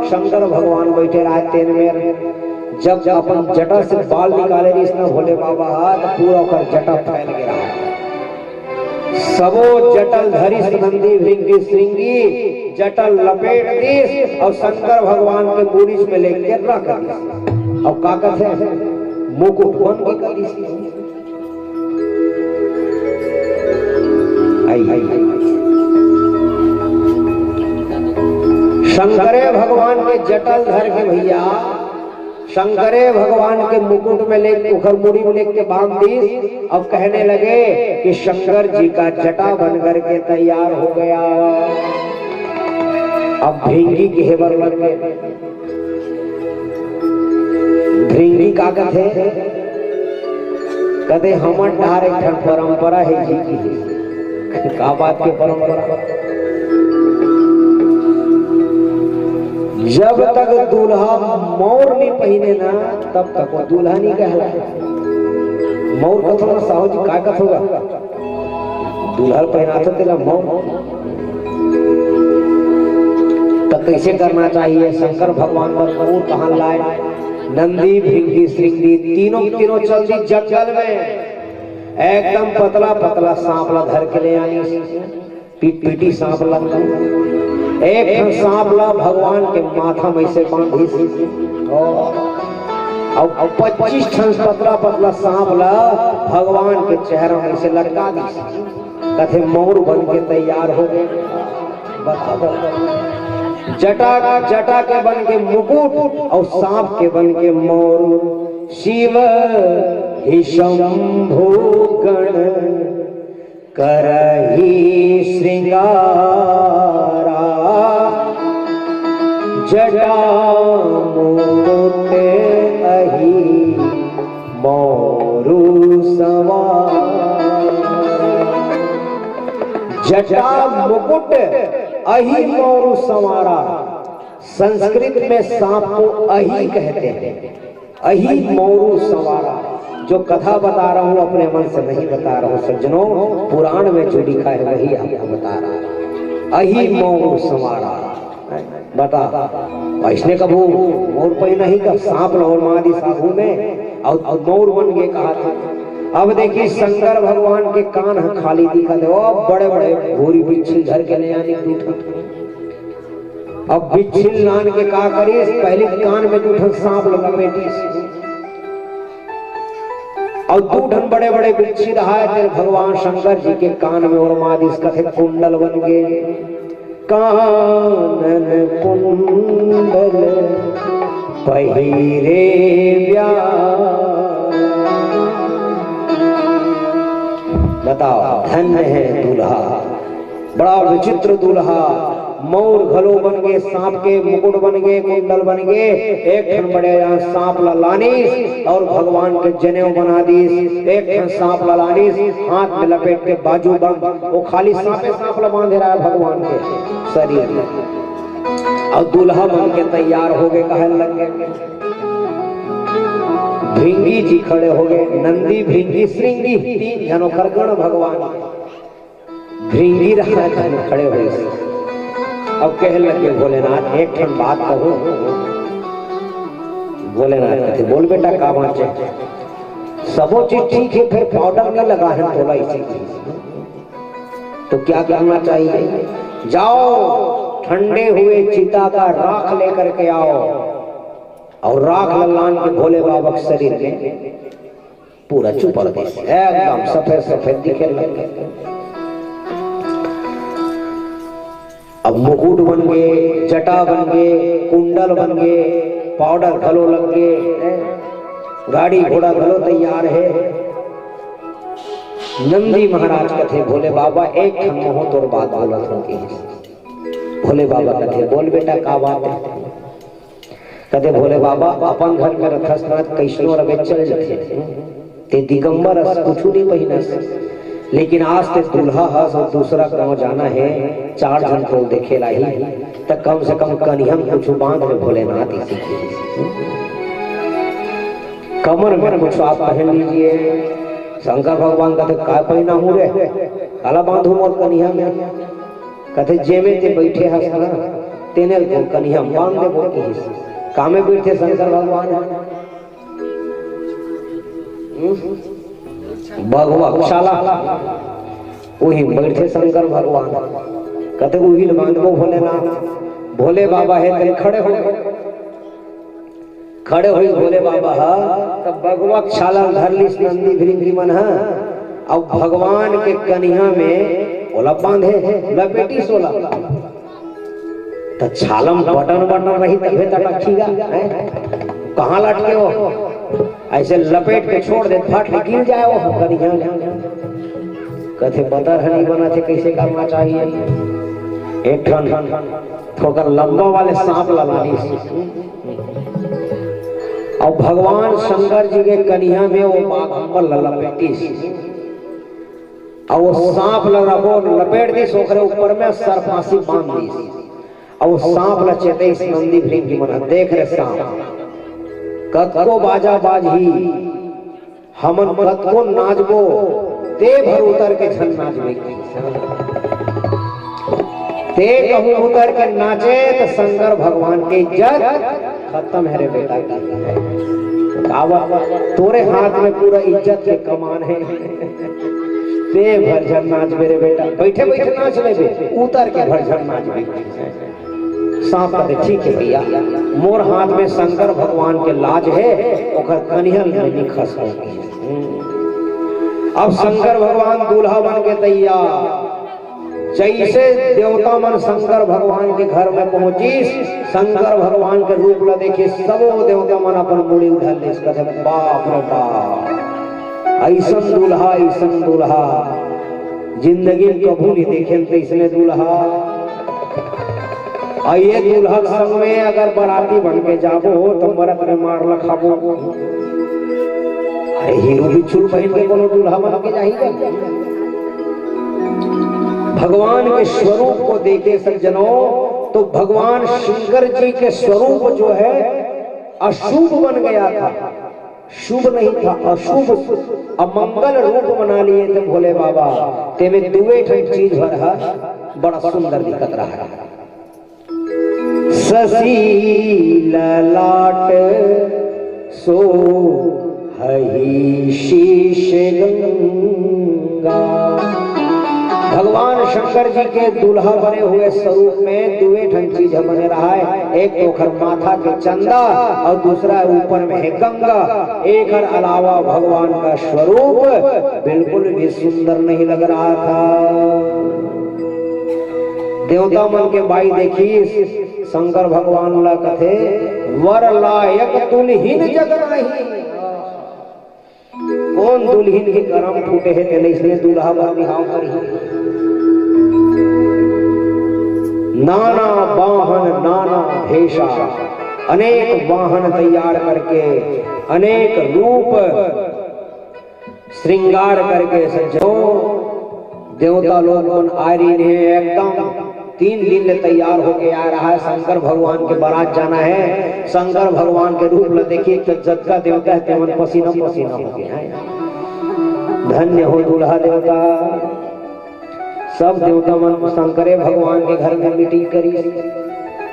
शंकर भगवान बैठे रहे 3 में। जब अपन जटा से बाल निकाले इसने भोले बाबा हाथ पूरा कर जटा फैल गया। सबो जटल धरिस नंदी भृंगी श्रृंगी जटल लपेट दिस और शंकर भगवान के मूरिच में लेके रख दिस और का कहते मुकुट बन के कर दिस। आई शंकरे भगवान के जटल धर के भैया शंकरे भगवान के मुकुट में लेके उखर मुड़ी में लेके बांध दी। अब कहने लगे कि शंकर जी का जटा बन करके तैयार हो गया। अब भृंगी के हेबर लग गए। भृंगी का कहते हमर डार एक परंपरा है जी की का बात के परंपरा। जब तक दूल्हा मोर नहीं पहने ना तब तक वो दूल्हा नहीं कहलाए। मोर कथो ना साहू जी का कथ होगा दूल्हा पहना तो तेरा मोर। तो कैसे करना चाहिए शंकर भगवान पर मोर कहाँ लाए। नंदी भृंगी श्रृंगी तीनों चल दी जंगल में। एकदम पतला पतला सांपला धर के ले आनी पीटी सांपला एक सांपला भगवान के माथा में से बांधी और 25 ठन पतला पतला सांपला भगवान के चेहरा में से लटका दी। कथे मोर बन के तैयार हो गए। जटा के बन के मुकुट और सांप के बन के मोर। शिव ही शंभु गण करही श्रृंगारा जटा मुकुट अहि मोरु सवार। जटा मुकुट अहि मोरु संवारा। संस्कृत में सांप को अहि कहते हैं। अहि मोरु संवारा। जो कथा बता रहा हूँ अपने मन से नहीं बता रहा हूँ सज्जनों, पुराण में जो लिखा है वही आपको बता रहा है। अहि मोरु संवारा बता इसने कबू मोर पहना ही का सांप लाहौर मादी साधु में और मोर बन गए कहा था। अब देखिए शंकर भगवान के कान खाली दिखा दे बड़े बड़े भूरी बिच्छिल धर के ले आने टूटा। अब बिच्छिल लान के का करिए पहले कान में टूटन सांप लपेटी और दूठन बड़े बड़े बिच्छी रहा है भगवान शंकर जी के कान में और मादिस कथे कुंडल बन गए। कानन कुंडल पहिरे बताओ धन्य है दूल्हा। बड़ा विचित्र दूल्हा। मोर घलो बन गए सांप के मुकुट बन गए कुंडल बन गए। एक ठन बड़े सांप लानीस और भगवान के जनेऊ बना दीस। एक ठन सांप लानीस हाथ में लपेट के बाजू बंद वो खाली सांपे सांप बांधे रहा है भगवान के शरीर में। और दूल्हा बन के तैयार हो गए कहने लग गए। भृंगी जी खड़े हो गए। नंदी भृंगी श्रृंगी तीन जनों खरगण भगवान भृंगी रहा खड़े हुए। अब कहने लगे भोलेनाथ एक ठन बात कहूं। भोलेनाथ कहते बोल बेटा का बात है। सबो चीज ठीक है फिर पाउडर नहीं लगा है थोड़ा इसी तो क्या करना चाहिए। जाओ ठंडे हुए चिता का राख लेकर के आओ और राख ललान के भोले बाबा के शरीर में पूरा चुपड़ दे एकदम सफेद सफेद दिखे लगे। अब मुकुट बन गए जटा बन गए कुंडल बन गए पाउडर घलो लग गए गाड़ी घोड़ा घलो तैयार है। नंदी महाराज कथे भोले बाबा एक मोह तोर बात बोलत होंगे। भोले बाबा कथे बोल बेटा का बात है। कथे भोले बाबा अपन घर में रखस ना कैसनो रवे चल जाते ते दिगंबर कुछ नहीं पहिनस लेकिन आज ते दूल्हा हस और दूसरा गांव जाना है 4 जन को देखे लाई तक कम से कम कनिहम कुछ बांध में भोलेनाथ इसी कमर में कुछ आप पहन लीजिए। शंकर भगवान कहते का पहना हूँ रे काला बांधू मोर कनिया में कहते जेमे ते बैठे हस ना तेने को कनिया बांध दे बोल के कामे बैठे शंकर भगवान भगवा शाला वही बैठे शंकर भगवान, कहते वही बांधबो भोलेनाथ। भोले बाबा है कहीं खड़े हुई भोले बाबा तब भगवत छाला धर ली नंदी भृंगी मन है। अब भगवान के कन्या में ओला बांधे लपेटी सोला तो छालम बटन रही तभी तटखीगा कहाँ लटके हो, ऐसे लपेट के छोड़ दे फट गिर जाए वो कन्या। कथे पता नहीं बना थे कैसे करना चाहिए। एक ठन ठोकर लंबा वाले सांप लगानी। और भगवान शंकर जी के कन्या में वो बाघ लपेटी और वो सांप लग रहा लपेट दी सोखरे ऊपर में सरफांसी बांध दी। और वो सांप लचेते इस नंदी भृंगी मन देख रहे सांप कतको बाजा बाजी हमन कतको नाचबो ते भर उतर के झन नाचबे ते कहूं उतर के नाचे तो शंकर भगवान की इज्जत खत्म है रे बेटा। तोरे हाथ में पूरा इज्जत के कमान है। ते भरझन नाच मेरे बेटा, बैठे बैठे नाच ले उतर के भरझन नाच बे। सांप कहते ठीक है भैया, मोर हाथ में शंकर भगवान के लाज है ओकर कन्हैया नहीं खस होगी। अब शंकर भगवान दूल्हा बन के तैयार। जैसे देवता मन शंकर भगवान के घर में पहुंची, शंकर भगवान के रूप ला देखे सब देवता मन अपन मुड़ी उठा ले। बाप रे बाप, ऐसन दूल्हा जिंदगी कभू नहीं देखे इसने दूल्हा। ये दूल्हा संग में अगर बराती बन के जाबो तो मरत में मार लखाबो। हीरो बिच्छू पहन के कोनो दूल्हा बन के जाएगा। भगवान के स्वरूप को देखे सज्जनों तो भगवान शंकर जी के स्वरूप जो है अशुभ बन गया था, शुभ नहीं था, अशुभ अमंगल रूप बना लिए थे भोले बाबा। ते में दुए चीज भर बड़ा सुंदर दिखत रहा। शशि ललाट सो हई शीश गंगा। भगवान शंकर जी के दूल्हा बने हुए स्वरूप में दुए ठन चीज बने रहा है। एक तो माथा के चंदा और दूसरा ऊपर में है गंगा। एक अलावा भगवान का स्वरूप बिल्कुल भी सुंदर नहीं लग रहा था। देवता मन के बाई देखी शंकर भगवान ला कथे वर लायक दुल्हीन जग नहीं। कौन दुल्हीन के करम फूटे है तेने इसलिए दूल्हा बन निहाव करी। नाना वाहन नाना भेषा, अनेक वाहन तैयार करके अनेक रूप श्रृंगार करके सज्जनों देवता लोग आ रही है। एकदम 3 दिन में तैयार होके आ रहा है। शंकर भगवान के बारात जाना है। शंकर भगवान के रूप में देखिए जग का देवता है तेवन पसीना पसीना हो गया है। धन्य हो दूल्हा देवता। सब देवता मन शंकरे भगवान के घर में मीटिंग करी।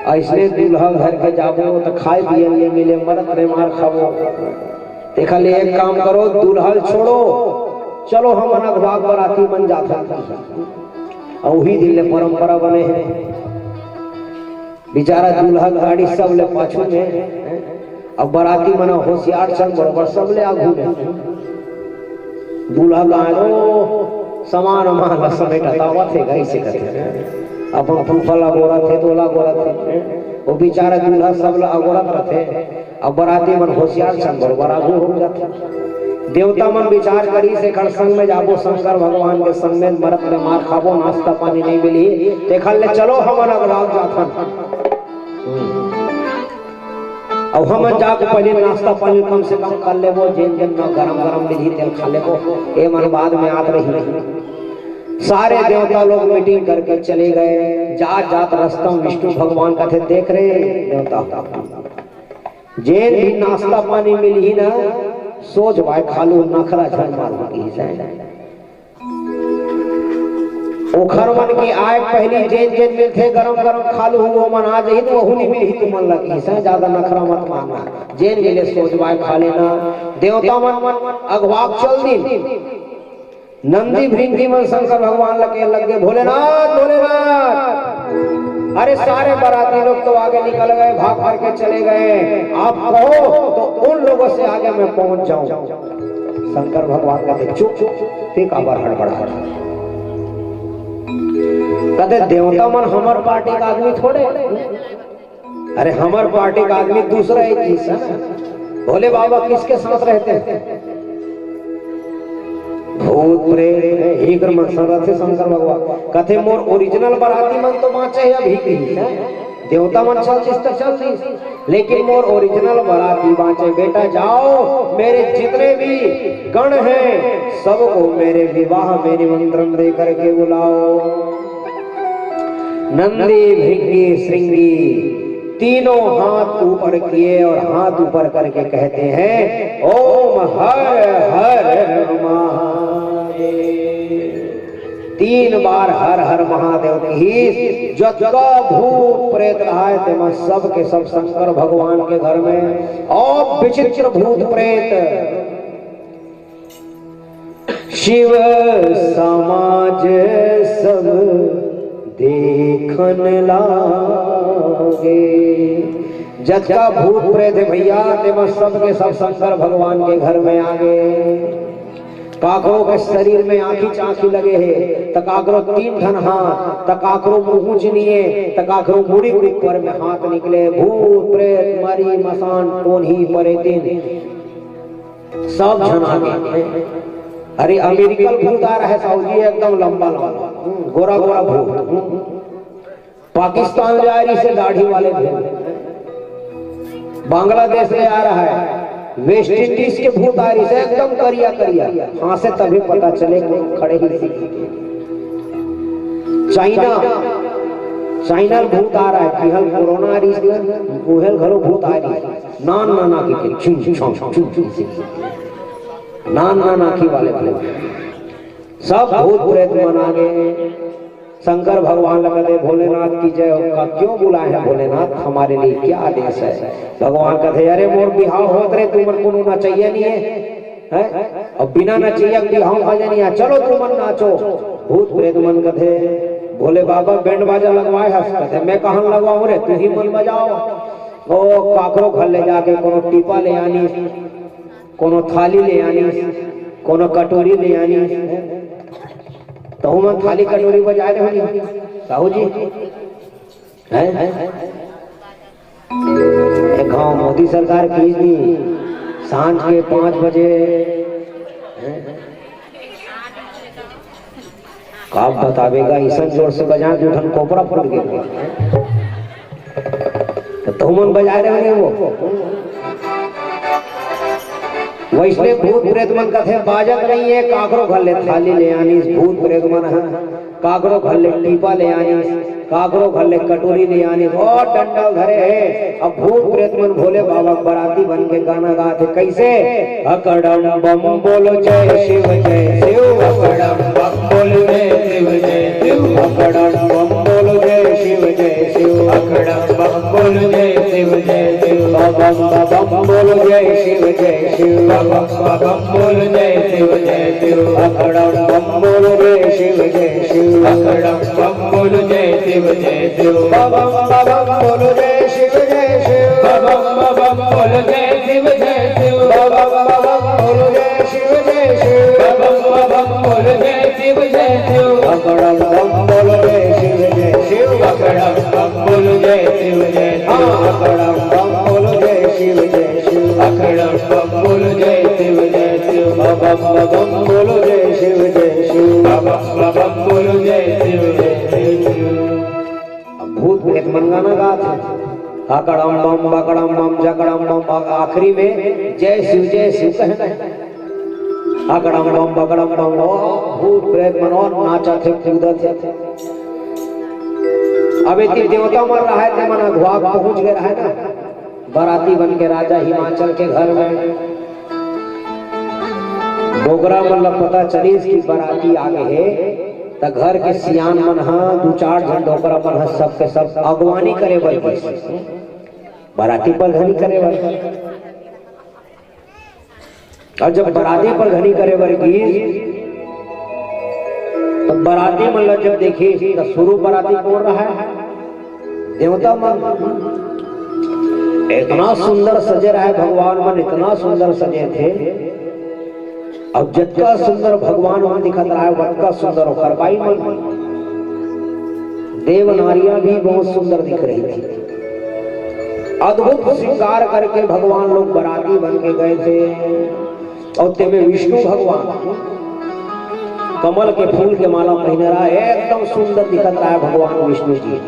ऐसे दूल्हा घर के जाबो तो खाए पिए ले मिले मरत रे मार खाबो। देखा ले एक काम करो दूल्हा छोड़ो चलो हम अनगभाग बराती बन जाता। और वही दिन ले परंपरा बने हैं। बेचारा दूल्हा गाड़ी सब ले पाछू में अब बराती मना होशियार संग बरोबर सब ले आगू में। दूल्हा गाड़ो समान मान समेटा तावा थे गई से करते अपन फूफला गोरा थे तोला गोरा थे। वो बेचारा दूल्हा सब ला अगोरत रहते। अब बराती मन होशियार संग बरोबर आगू हो जाते। देवता मन विचार करी से खड़ संग में जाबो शंकर भगवान के संग में मरत में मार खाबो नाश्ता पानी नहीं मिली देखा ले चलो हम अनगभाग जाथन। अब हम जाके पहले नाश्ता पानी कम से कम कर ले वो जेन जेन ना गरम गरम मिली तेल खा ले वो ए मन बाद में आत रही। सारे देवता लोग मीटिंग करके चले गए। जात जात रास्ता विष्णु भगवान का थे देख रहे देवता जेन भी नाश्ता पानी मिली ना सोच भाई खालू नखरा झन मारू ओखर मन की आय पहली जेन जेन मिलते गरम गरम खालू वो मन आ जाही तो नहीं मिली तो मन लगी से ज्यादा नखरा मत मारना। जेन मिले सोच भाई खा लेना। देवता मन अगवाक चल दी नंदी भृंगी मन शंकर भगवान लग गए भोलेनाथ भोलेनाथ। अरे सारे बाराती लोग तो आगे निकल गए, भाग भाग के चले गए, आप कहो तो उन लोगों से आगे मैं पहुंच जाऊं। शंकर भगवान कहते चुप चुप, एक आबार हड़बड़ा। कहते देवता मन हमार पार्टी का आदमी थोड़े, अरे हमार पार्टी का आदमी दूसरा एक चीज है। भोले बाबा किसके साथ रहते हैं? भूत प्रेत एक मन सरथ शंकर भगवान कहते मोर ओरिजिनल बराती मन तो बाँचे है अभी भी है, देवता मन चल चल, लेकिन मोर ओरिजिनल बराती बाँचे। बेटा जाओ, मेरे जितने भी गण हैं सबको मेरे विवाह में निमंत्रण दे करके बुलाओ। नंदी भृंगी श्रृंगी तीनों हाथ ऊपर किए और हाथ ऊपर करके कहते हैं ओम हर हर महादेव। 3 बार हर हर महादेव की जगह भूत प्रेत रहा है सब के सब शंकर भगवान के घर में। और विचित्र भूत प्रेत शिव समाज सब देखन लागे। जगह भूत प्रेत भैया तेमा सब के सब शंकर भगवान के घर में आ गए। काकरों के शरीर में आंखी चांखी लगे है, तकाकरो 3 ठन हाथ, तकाकरो मुंह चिनिए, तकाकरो मुड़ी ऊपर में हाथ निकले। भूत प्रेत मरी मसान टोनी परे दिन सब जन आ गए। अरे अमेरिकन भूत आ रहा है साहू जी, एकदम लंबा लंबा गोरा गोरा भूत। पाकिस्तान जा रही से दाढ़ी वाले भूत, बांग्लादेश से आ रहा है, वेस्ट इंडीज के भूत आ रही से एकदम करिया करिया। हाँ से तभी पता चले खड़े ही। चाइना भूत आ रहा है, किहल कोरोना आ रही है, उहल घरो भूत आ रही है। नान नाना की नान नाना की वाले सब भूत प्रेत मना गए। शंकर भगवान लगे भोलेनाथ की जय हो। क्यों बुलाए हैं भोलेनाथ, हमारे लिए क्या आदेश है? भगवान कहते अरे मोर बिहाव होत रे, तुमन को ना चाहिए नहीं है, अब बिना ना चाहिए बिहाव हो जाए नहीं, चलो तुमन नाचो। भूत प्रेत मन कहते भोले बाबा बैंड बाजा लगवाए है। कहते मैं कहाँ लगवाऊं रे, तू ही मन बजाओ। ओ काकरो घर ले जाके कोनो टीपा ले आनी, कोनो थाली ले आनी, कोनो कटोरी ले आनी, तो हम थाली कटोरी बजा रहे हो साहू जी एक गाँव मोदी सरकार की थी, सांझ के 5 बजे आप बतावेगा ऐसा जोर से बजा जूठन कोपरा फूट गया। तो मन बजा रहे हो वो वैष्णव भूत प्रेत मन कथे बाजत नहीं है। काकरो घर ले थाली ले आनी, भूत प्रेत मन है काकरो घर ले टीपा ले आनी, काकरो घर ले कटोरी ले आनी, और डंडल धरे है। अब भूत प्रेत मन भोले बाबा बराती बन के गाना गाते कैसे? अकड़म बम बोलो जय शिव जय शिव, अकड़म बम बोलो जय शिव जय शिव, अकड़म बम बोलो जय शिव जय शिव, अकड़म बम बोलो जय शिव जय शिव, बम बोलो जय शिव जय शिव, बम बोलो जय शिव जय शिव, अकड़म बम बोलो जय शिव जय शिव, अकड़म बम बोलो जय शिव जय शिव, बम बोलो जय शिव जय शिव, बम बोलो जय शिव जय शिव, बम बोलो जय शिव जय शिव, बम बोलो जय शिव जय शिव, अकड़म बम बोलो जय शिव जय शिव, अकड़म बम बोलो जय शिव जय शिव, अकड़म बम बोलो जय शिव जय शिव, अकड़म बम बोलो जय शिव जय शिव, बम बोलो जय शिव जय शिव, बम बोलो जय शिव जय शिव। भूत प्रेत मन गाना गाते अकड़म बम बकड़म बम जकड़म बम, आखिरी में जय शिव कहना। अकड़म बम बकड़म बम, भूत प्रेत मन और नाचा थे कूदत थे। अब इतनी देवता मर रहा है थे मन अघवा पहुंच गए है ना, बाराती बन के राजा हिमाचल के घर में। डोगरा मतलब पता चली इसकी बाराती आ गए है, तो घर के सियान मन हा 2-4 जन डोगरा मन हा सबके सब अगवानी करे बल बाराती पर घनी करे बल। और जब बाराती पर घनी करे बल बराती मतलब जब देखी तो शुरू बराती कौन रहा है? देवता मन। इतना सुंदर सजे रहा है भगवान मन, इतना सुंदर सजे थे। अब जितना सुंदर भगवान मन दिखत रहा है वतना सुंदर होकर बाई मन। देव नारियां भी बहुत सुंदर दिख रही थी। अद्भुत श्रृंगार करके भगवान लोग बराती बन के गए थे। और तेरे विष्णु भगवान कमल के फूल के माला पहने रहा है, एकदम सुंदर दिखत रहा है भगवान विष्णु जी।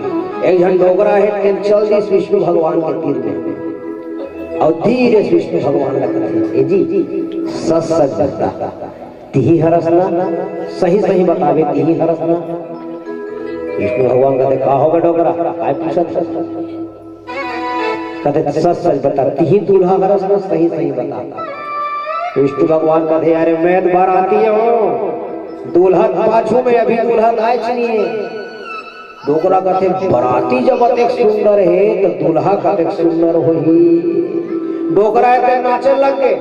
एक जन डोगरा है तेन चल दिस विष्णु भगवान के तीर में और धीरे से विष्णु भगवान लगते जी सच सच बता तिही हरसना सही सही बतावे तिही हरसना। विष्णु भगवान कहते का होगा डोगरा काय पूछत कहते सच सच बता तिही दूल्हा हरसना सही सही बता। विष्णु भगवान कहते अरे मैं बाराती हूँ दूल्हा पाछू में अभी दूल्हा गाय छनिए। डोगरा कहते बराती जब अतेक सुंदर है तो दूल्हा कतेक सुंदर होही। डोगरा नाचे लग गए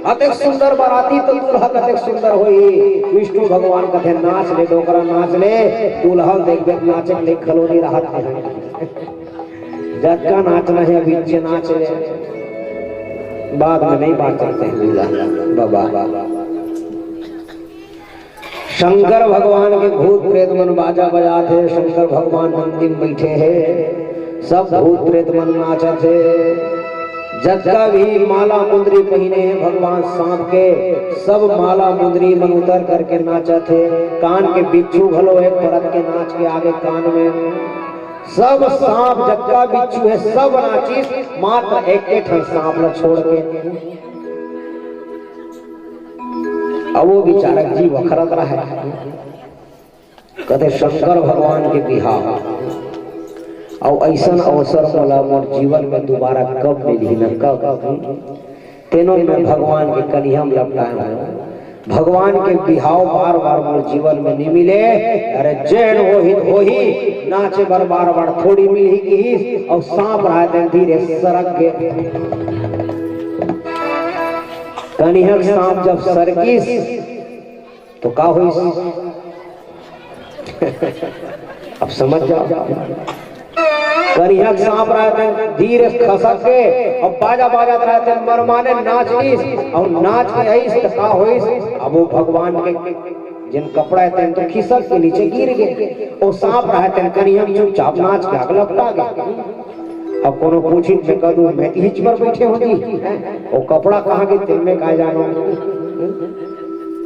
अतेक सुंदर बराती तो दूल्हा कतेक सुंदर होही। विष्णु भगवान कहते नाच ले डोगरा नाच ले दूल्हा देख देख नाचे ले खलोनी राहत है। जटका नाचना है अभी नाच ले बाद में नहीं बात करते हैं बाबा। शंकर भगवान के भूत प्रेत मन बाजा बजाते। शंकर भगवान मंदिर में बैठे हैं, सब भूत प्रेत मन नाचत है। जगह भी माला मुंदरी पहने हैं भगवान सांप के, सब माला मुंदरी मन उतर करके नाचत है। कान के बिच्छू भलो एक परत के नाच के आगे कान में सब सांप जगह बिच्छू है सब नाची मात्र एक सांप ल छोड़ के। अब वो बेचारा जीव अखरत रहा है। कहते शंकर भगवान के बिहार और ऐसा अवसर मोला मोर जीवन में दोबारा कब मिली न कब। तेनों में भगवान के कलियम लपटाए भगवान के बिहाव बार बार मोर जीवन में नहीं मिले। अरे जैन हो ही नाचे बार बार थोड़ी मिली की और सांप रहा धीरे सरक के। कनिहक सांप जब सरकीस तो का हुई अब समझ जाओ। कनिहक सांप रहते धीरे खसक के और बाजा बाजा रहते मरमाने नाचनीस और नाच के आई का हुई। अब वो भगवान के जिन कपड़ा थे तो खिसक के नीचे गिर गए और सांप रहते कनिहक चुपचाप नाच के आग लपटा गए। अब कोनो पूछी में कदू मैं हिच पर बैठे होगी और कपड़ा कहाँ के तेल में कहा जानो।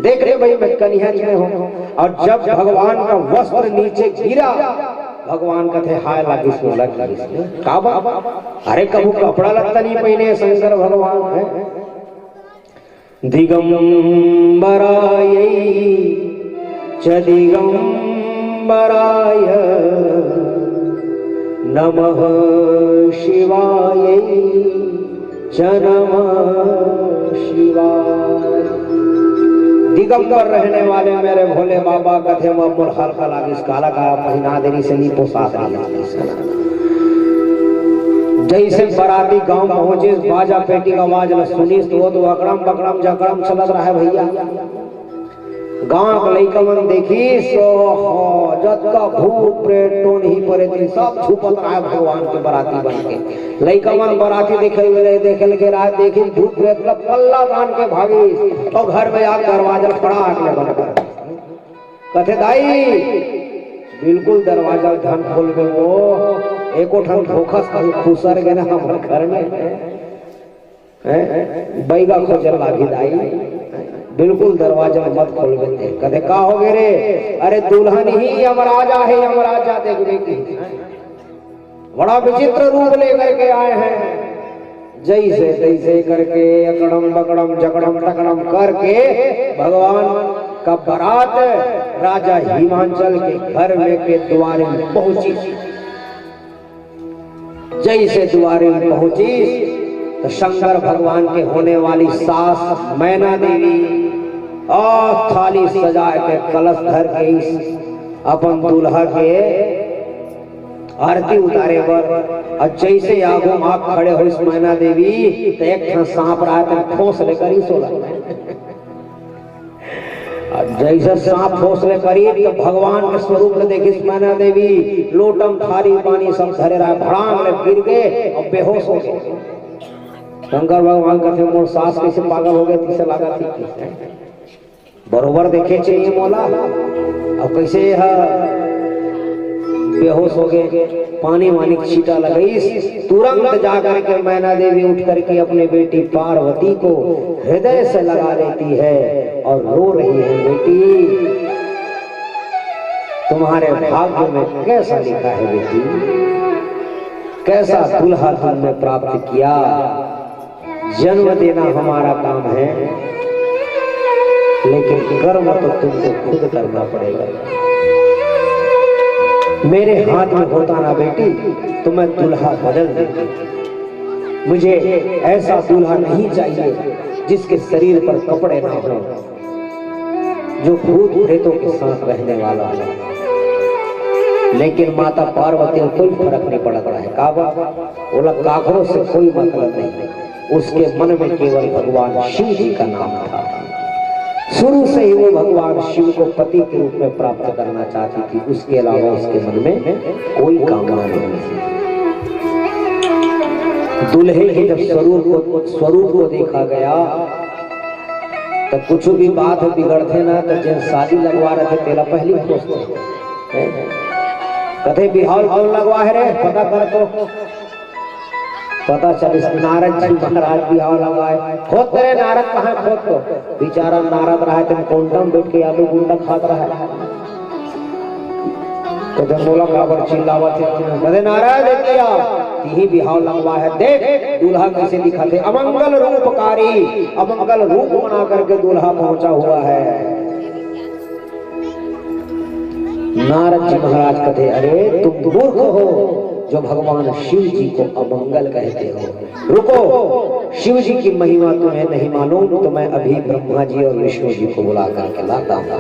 देख रहे भाई मैं कन्हैया में हूँ। और जब भगवान का वस्त्र नीचे गिरा भगवान कहते हाय लगी सो लगी का बाबा। अरे कबू कपड़ा लगता नहीं पहने शंकर भगवान है। दिगंबराय च दिगंबराय नमः शिवाय च नमः शिवाय। दिगंबर रहने वाले मेरे भोले बाबा कथे मोर हल्का लागिस काला का पहिना देरी से नहीं पोसात जैसे बराती गांव पहुंचे बाजा पेटी का आवाज सुनी तो अकड़म बकड़म जकड़म चलत रहा है भैया। गांव के लइका मन देखी सो जतका भूत प्रेत टोन ही परे थी सब छुपत रहा भगवान के बराती बन के। लइका मन बराती देखे के रात देखी भूत प्रेत का पल्ला बांध के भागी और घर में आके दरवाजा खड़ाक ले बन कर कथे दाई बिल्कुल दरवाजा धन खोल के वो एको ठन फोकस खुसर गए ना हमारे घर में बैगा खोजल लागी दाई बिल्कुल दरवाजा मत खोल गए। कहे का हो गए रे? अरे दुल्हन ही यमराजा है यमराजा देखने की बड़ा विचित्र रूप लेकर के आए हैं। जैसे तैसे करके अकड़म बकड़म जकड़म टकड़म करके भगवान का बारात राजा हिमांचल के घर में के द्वारे में पहुंची। जैसे द्वारे में पहुंची तो शंकर भगवान के होने वाली सास मैना देवी और थाली सजा के कलश धर के अपन दूल्हा के आरती उतारे पर और जैसे आगो माँ खड़े हो इस मैना देवी तो एक सांप रहा था ठोस लेकर ही सोला जैसे सांप घोंसले करी तो भगवान के स्वरूप में देखी मैना देवी लोटम थारी पानी सब धरे रहा, भड़ाम में गिर गए और बेहोश हो गए। शंकर भगवान कहते मोर सास कैसे पागल हो गए, तीसरे लगा थी बरोबर देखे चाहिए मौला, अब कैसे बेहोश हो गए, पानी वानी छीटा लगाई। तुरंत जाकर के मैना देवी उठ करके अपने बेटी पार्वती को हृदय से लगा लेती है और रो रही है, बेटी तुम्हारे भाग्य में कैसा लिखा है बेटी, कैसा दुल्हा तुमने प्राप्त किया, जन्म देना हमारा काम है लेकिन कर्म तो तुमको खुद करना पड़ेगा। मेरे हाथ में होता ना बेटी तो मैं दुल्हा बदल देती, मुझे ऐसा दुल्हा नहीं चाहिए जिसके शरीर पर कपड़े ना हो, जो भूत प्रेतों के साथ रहने वाला है। लेकिन माता पार्वती को कोई फर्क नहीं पड़ रहा है, काबा बोला काकरों से कोई मतलब नहीं, उसके मन में केवल भगवान शिव जी का नाम था। शुरू से ही वो भगवान शिव को पति के रूप में प्राप्त करना चाहती थी, उसके अलावा उसके मन में कोई कामना नहीं थी। दुल्हे के जब स्वरूप को देखा गया तो कुछ भी बात बिगड़ते ना तो जिन शादी लगवा रहे थे तेरा पहली पूछते कथे बिहार कौन लगवा है रे, पता कर तो पता चल नारद जी महाराज बिहार लगाए। खोद करे नारद कहाँ खोद तो बेचारा नारद रहा तुम कोंडम बैठ के आलू गुंडा खात रहा है। तो जब बोला काबर चिल्लावा थे नारद किया यही बिहार लगवा है, देख दूल्हा कैसे दिखा थे, अमंगल रूपकारी, अमंगल रूप बना करके दूल्हा पहुंचा हुआ है। नारद जी महाराज कहते अरे तुम मूर्ख हो जो भगवान शिव जी को अमंगल कहते हो, रुको शिव जी की महिमा तुम्हें नहीं मालूम तो मैं अभी ब्रह्मा जी और विष्णु जी को बुला करके लाता हूँ।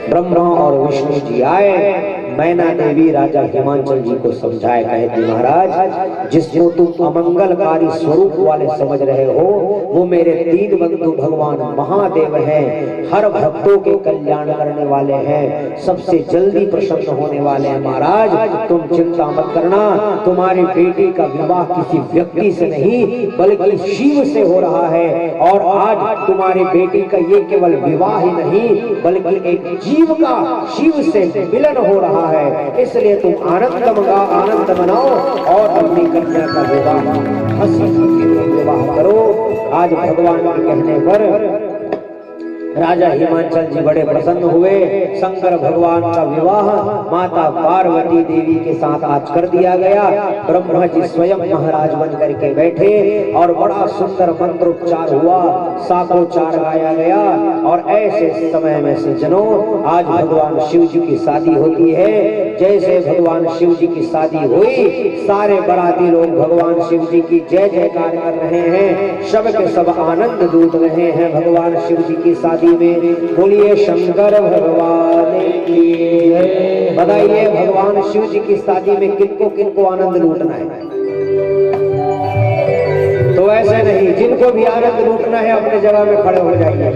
ब्रह्मा और विष्णु जी आए, मैना देवी राजा हिमांचल जी को समझाए, कहती महाराज जिसको तुम अमंगलकारी स्वरूप वाले समझ रहे हो वो मेरे तीन बंधु भगवान महादेव हैं, हर भक्तों के कल्याण करने वाले हैं, सबसे जल्दी प्रसन्न होने वाले हैं। महाराज तुम चिंता मत करना, तुम्हारी बेटी का विवाह किसी व्यक्ति से नहीं बल्कि शिव से हो रहा है, और आज तुम्हारी बेटी का ये केवल विवाह ही नहीं बल्कि एक जीव का शिव से मिलन हो रहा है, इसलिए तुम आनंद मंगा, आनंद मनाओ और अपनी कन्या का विवाह हंसी खुशी विवाह करो। आज भगवान के कहने पर राजा हिमांचल जी बड़े प्रसन्न हुए। शंकर भगवान का विवाह माता पार्वती देवी के साथ आज कर दिया गया। ब्रह्मा जी स्वयं महाराज बन करके बैठे और बड़ा सुंदर मंत्रोच्चार हुआ, शाकोच्चार गाया गया। और ऐसे समय में सज्जनों आज भगवान शिव जी की शादी होती है। जैसे भगवान शिव जी की शादी हुई सारे बाराती लोग भगवान शिव जी की जय जयकार कर रहे हैं, सब के सब आनंद लूट रहे हैं भगवान शिव जी की शादी में। बोलिए शंकर भगवान की। बताइए भगवान शिव जी की शादी में किनको किनको आनंद लूटना है? तो ऐसे नहीं, जिनको भी आनंद लूटना है अपने जगह में खड़े हो जाइए।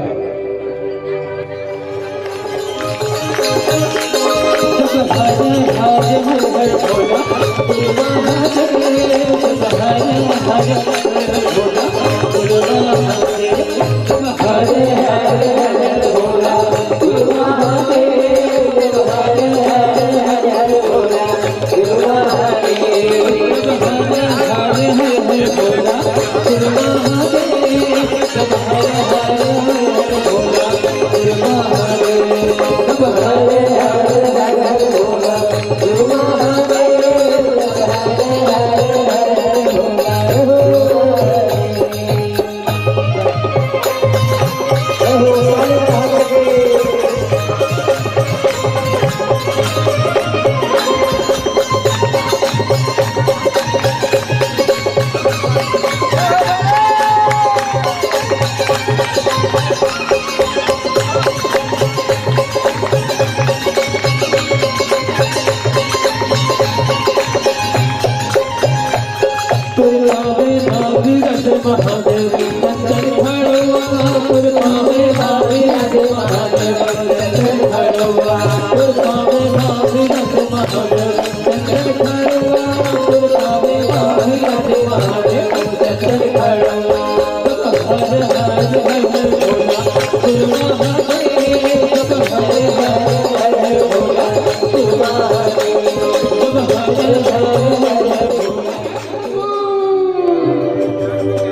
महादेव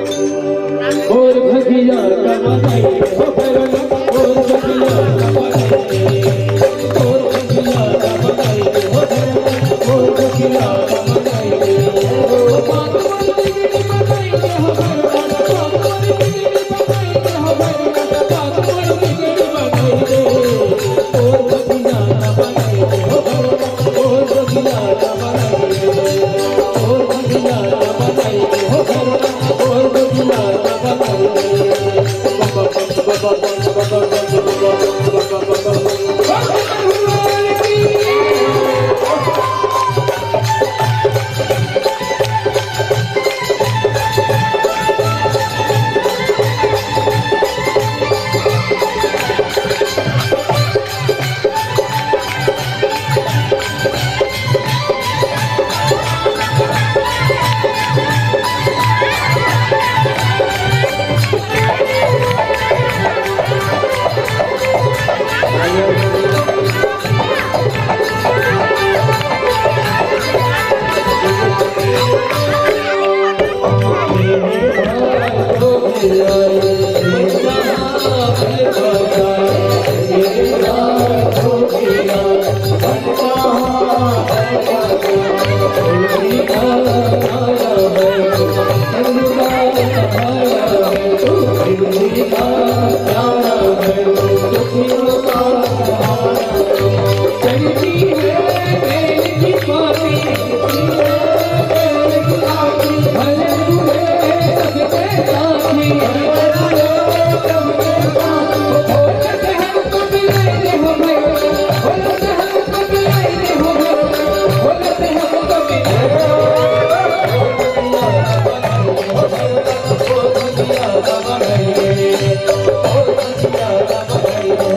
और भगिया का बनाई हो भैरवा और भगिया का बनाई और भगिया का बनाई हो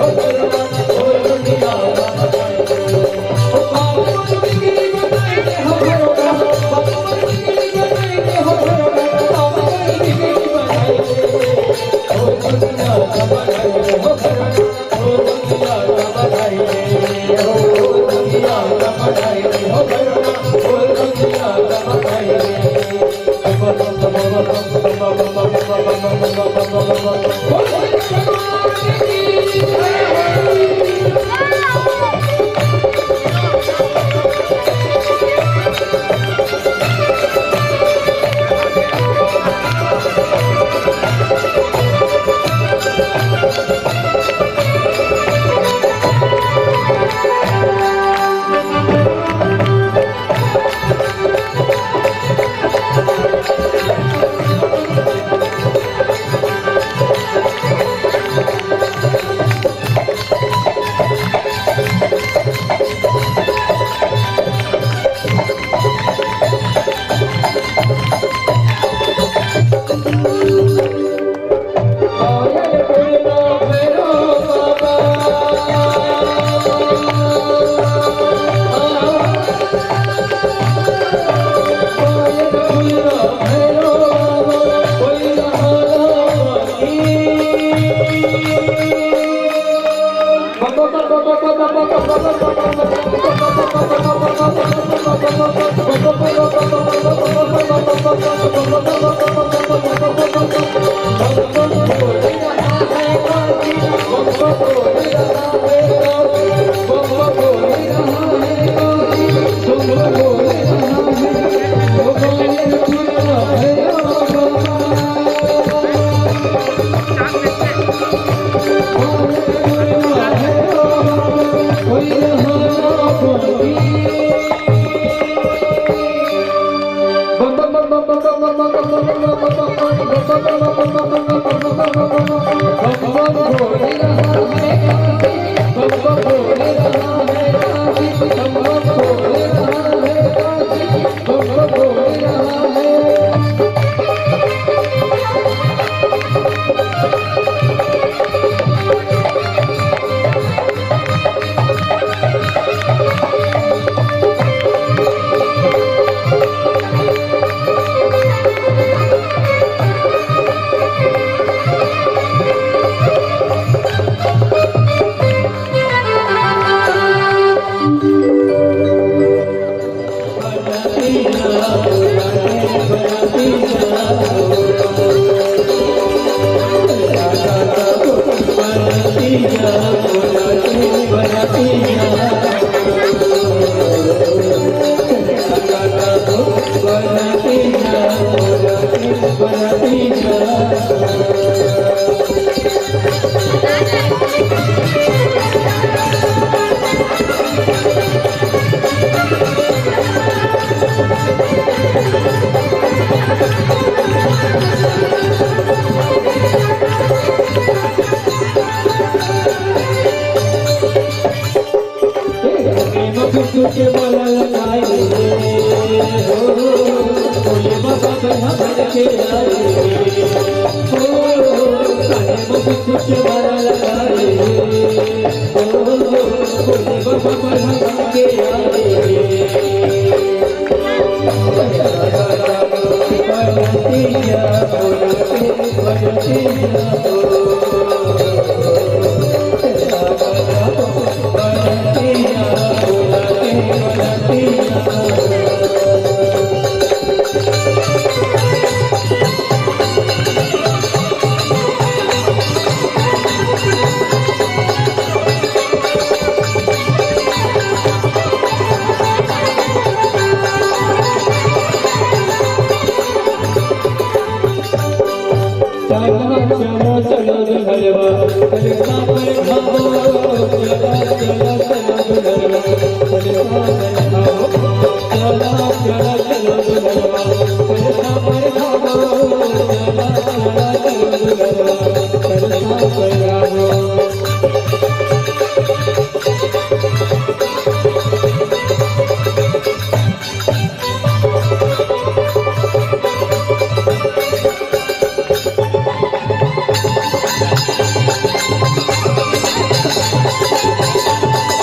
भैरवा और भगिया का बनाई ओ बात वाली गिरी बनाई हो भैरवा बात वाली गिरी बनाई हो भैरवा बात वाली गिरी बनाई और भगिया का बनाई हो भैरवा और भगिया का बनाई और भगिया का बनाई हो भैरवा और भगिया का तुझे वाला लगाए हो भोले बाबा बना बन के आए हो काने में तुझे वाला लगाए हो भोले बाबा बना बन के आए बनतिया चलो चलो हलवा कलसा पर खाओ चलो चलो चलो हलवा कलसा पर खाओ चलो चलो चलो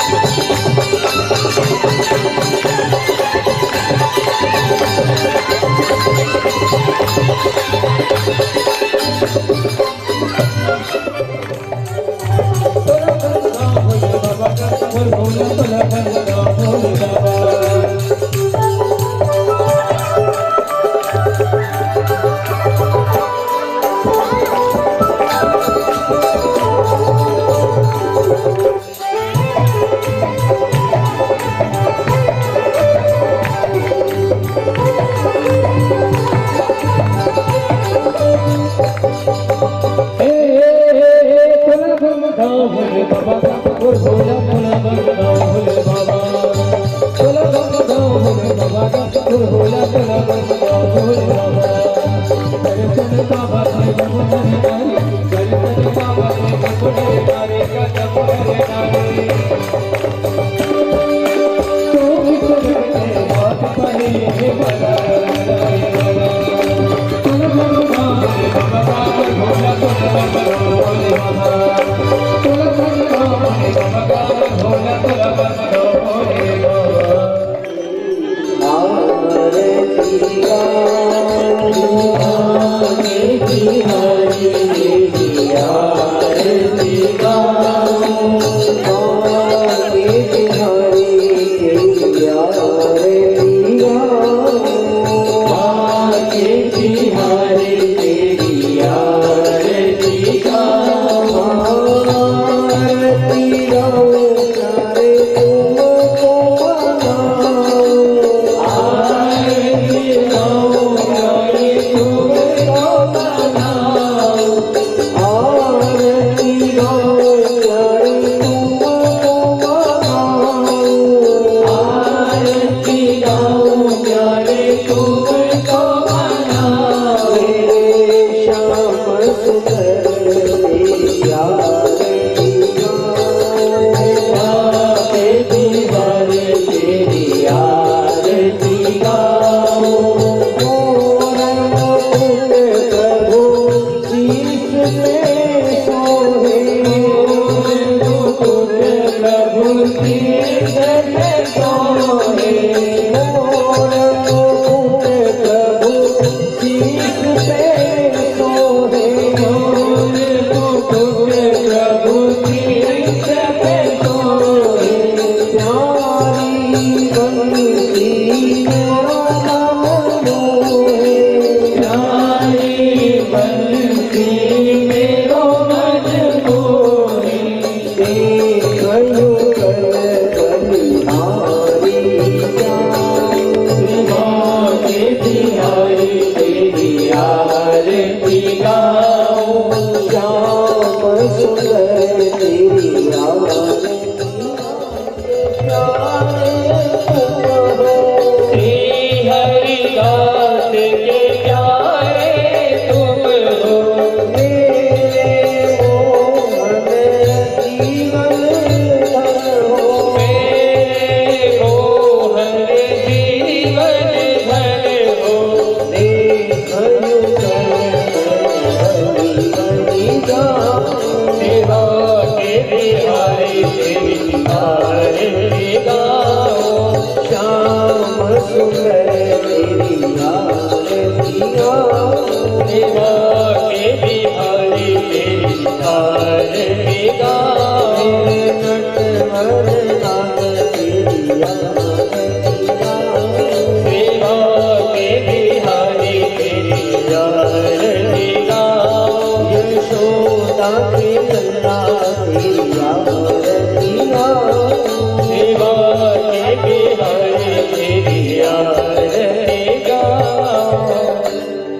हलवा कलसा पर खाओ चलो चलो चलो हलवा कलसा पर खाओ Oh जाके चलना तेरी याद रतिया सेवा के बिहारी तेरी याद रहेगा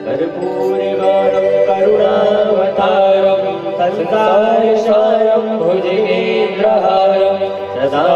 कर्पूर गौरम करुणावतारम संसार सारम भुजगेन्द्रहारम सदा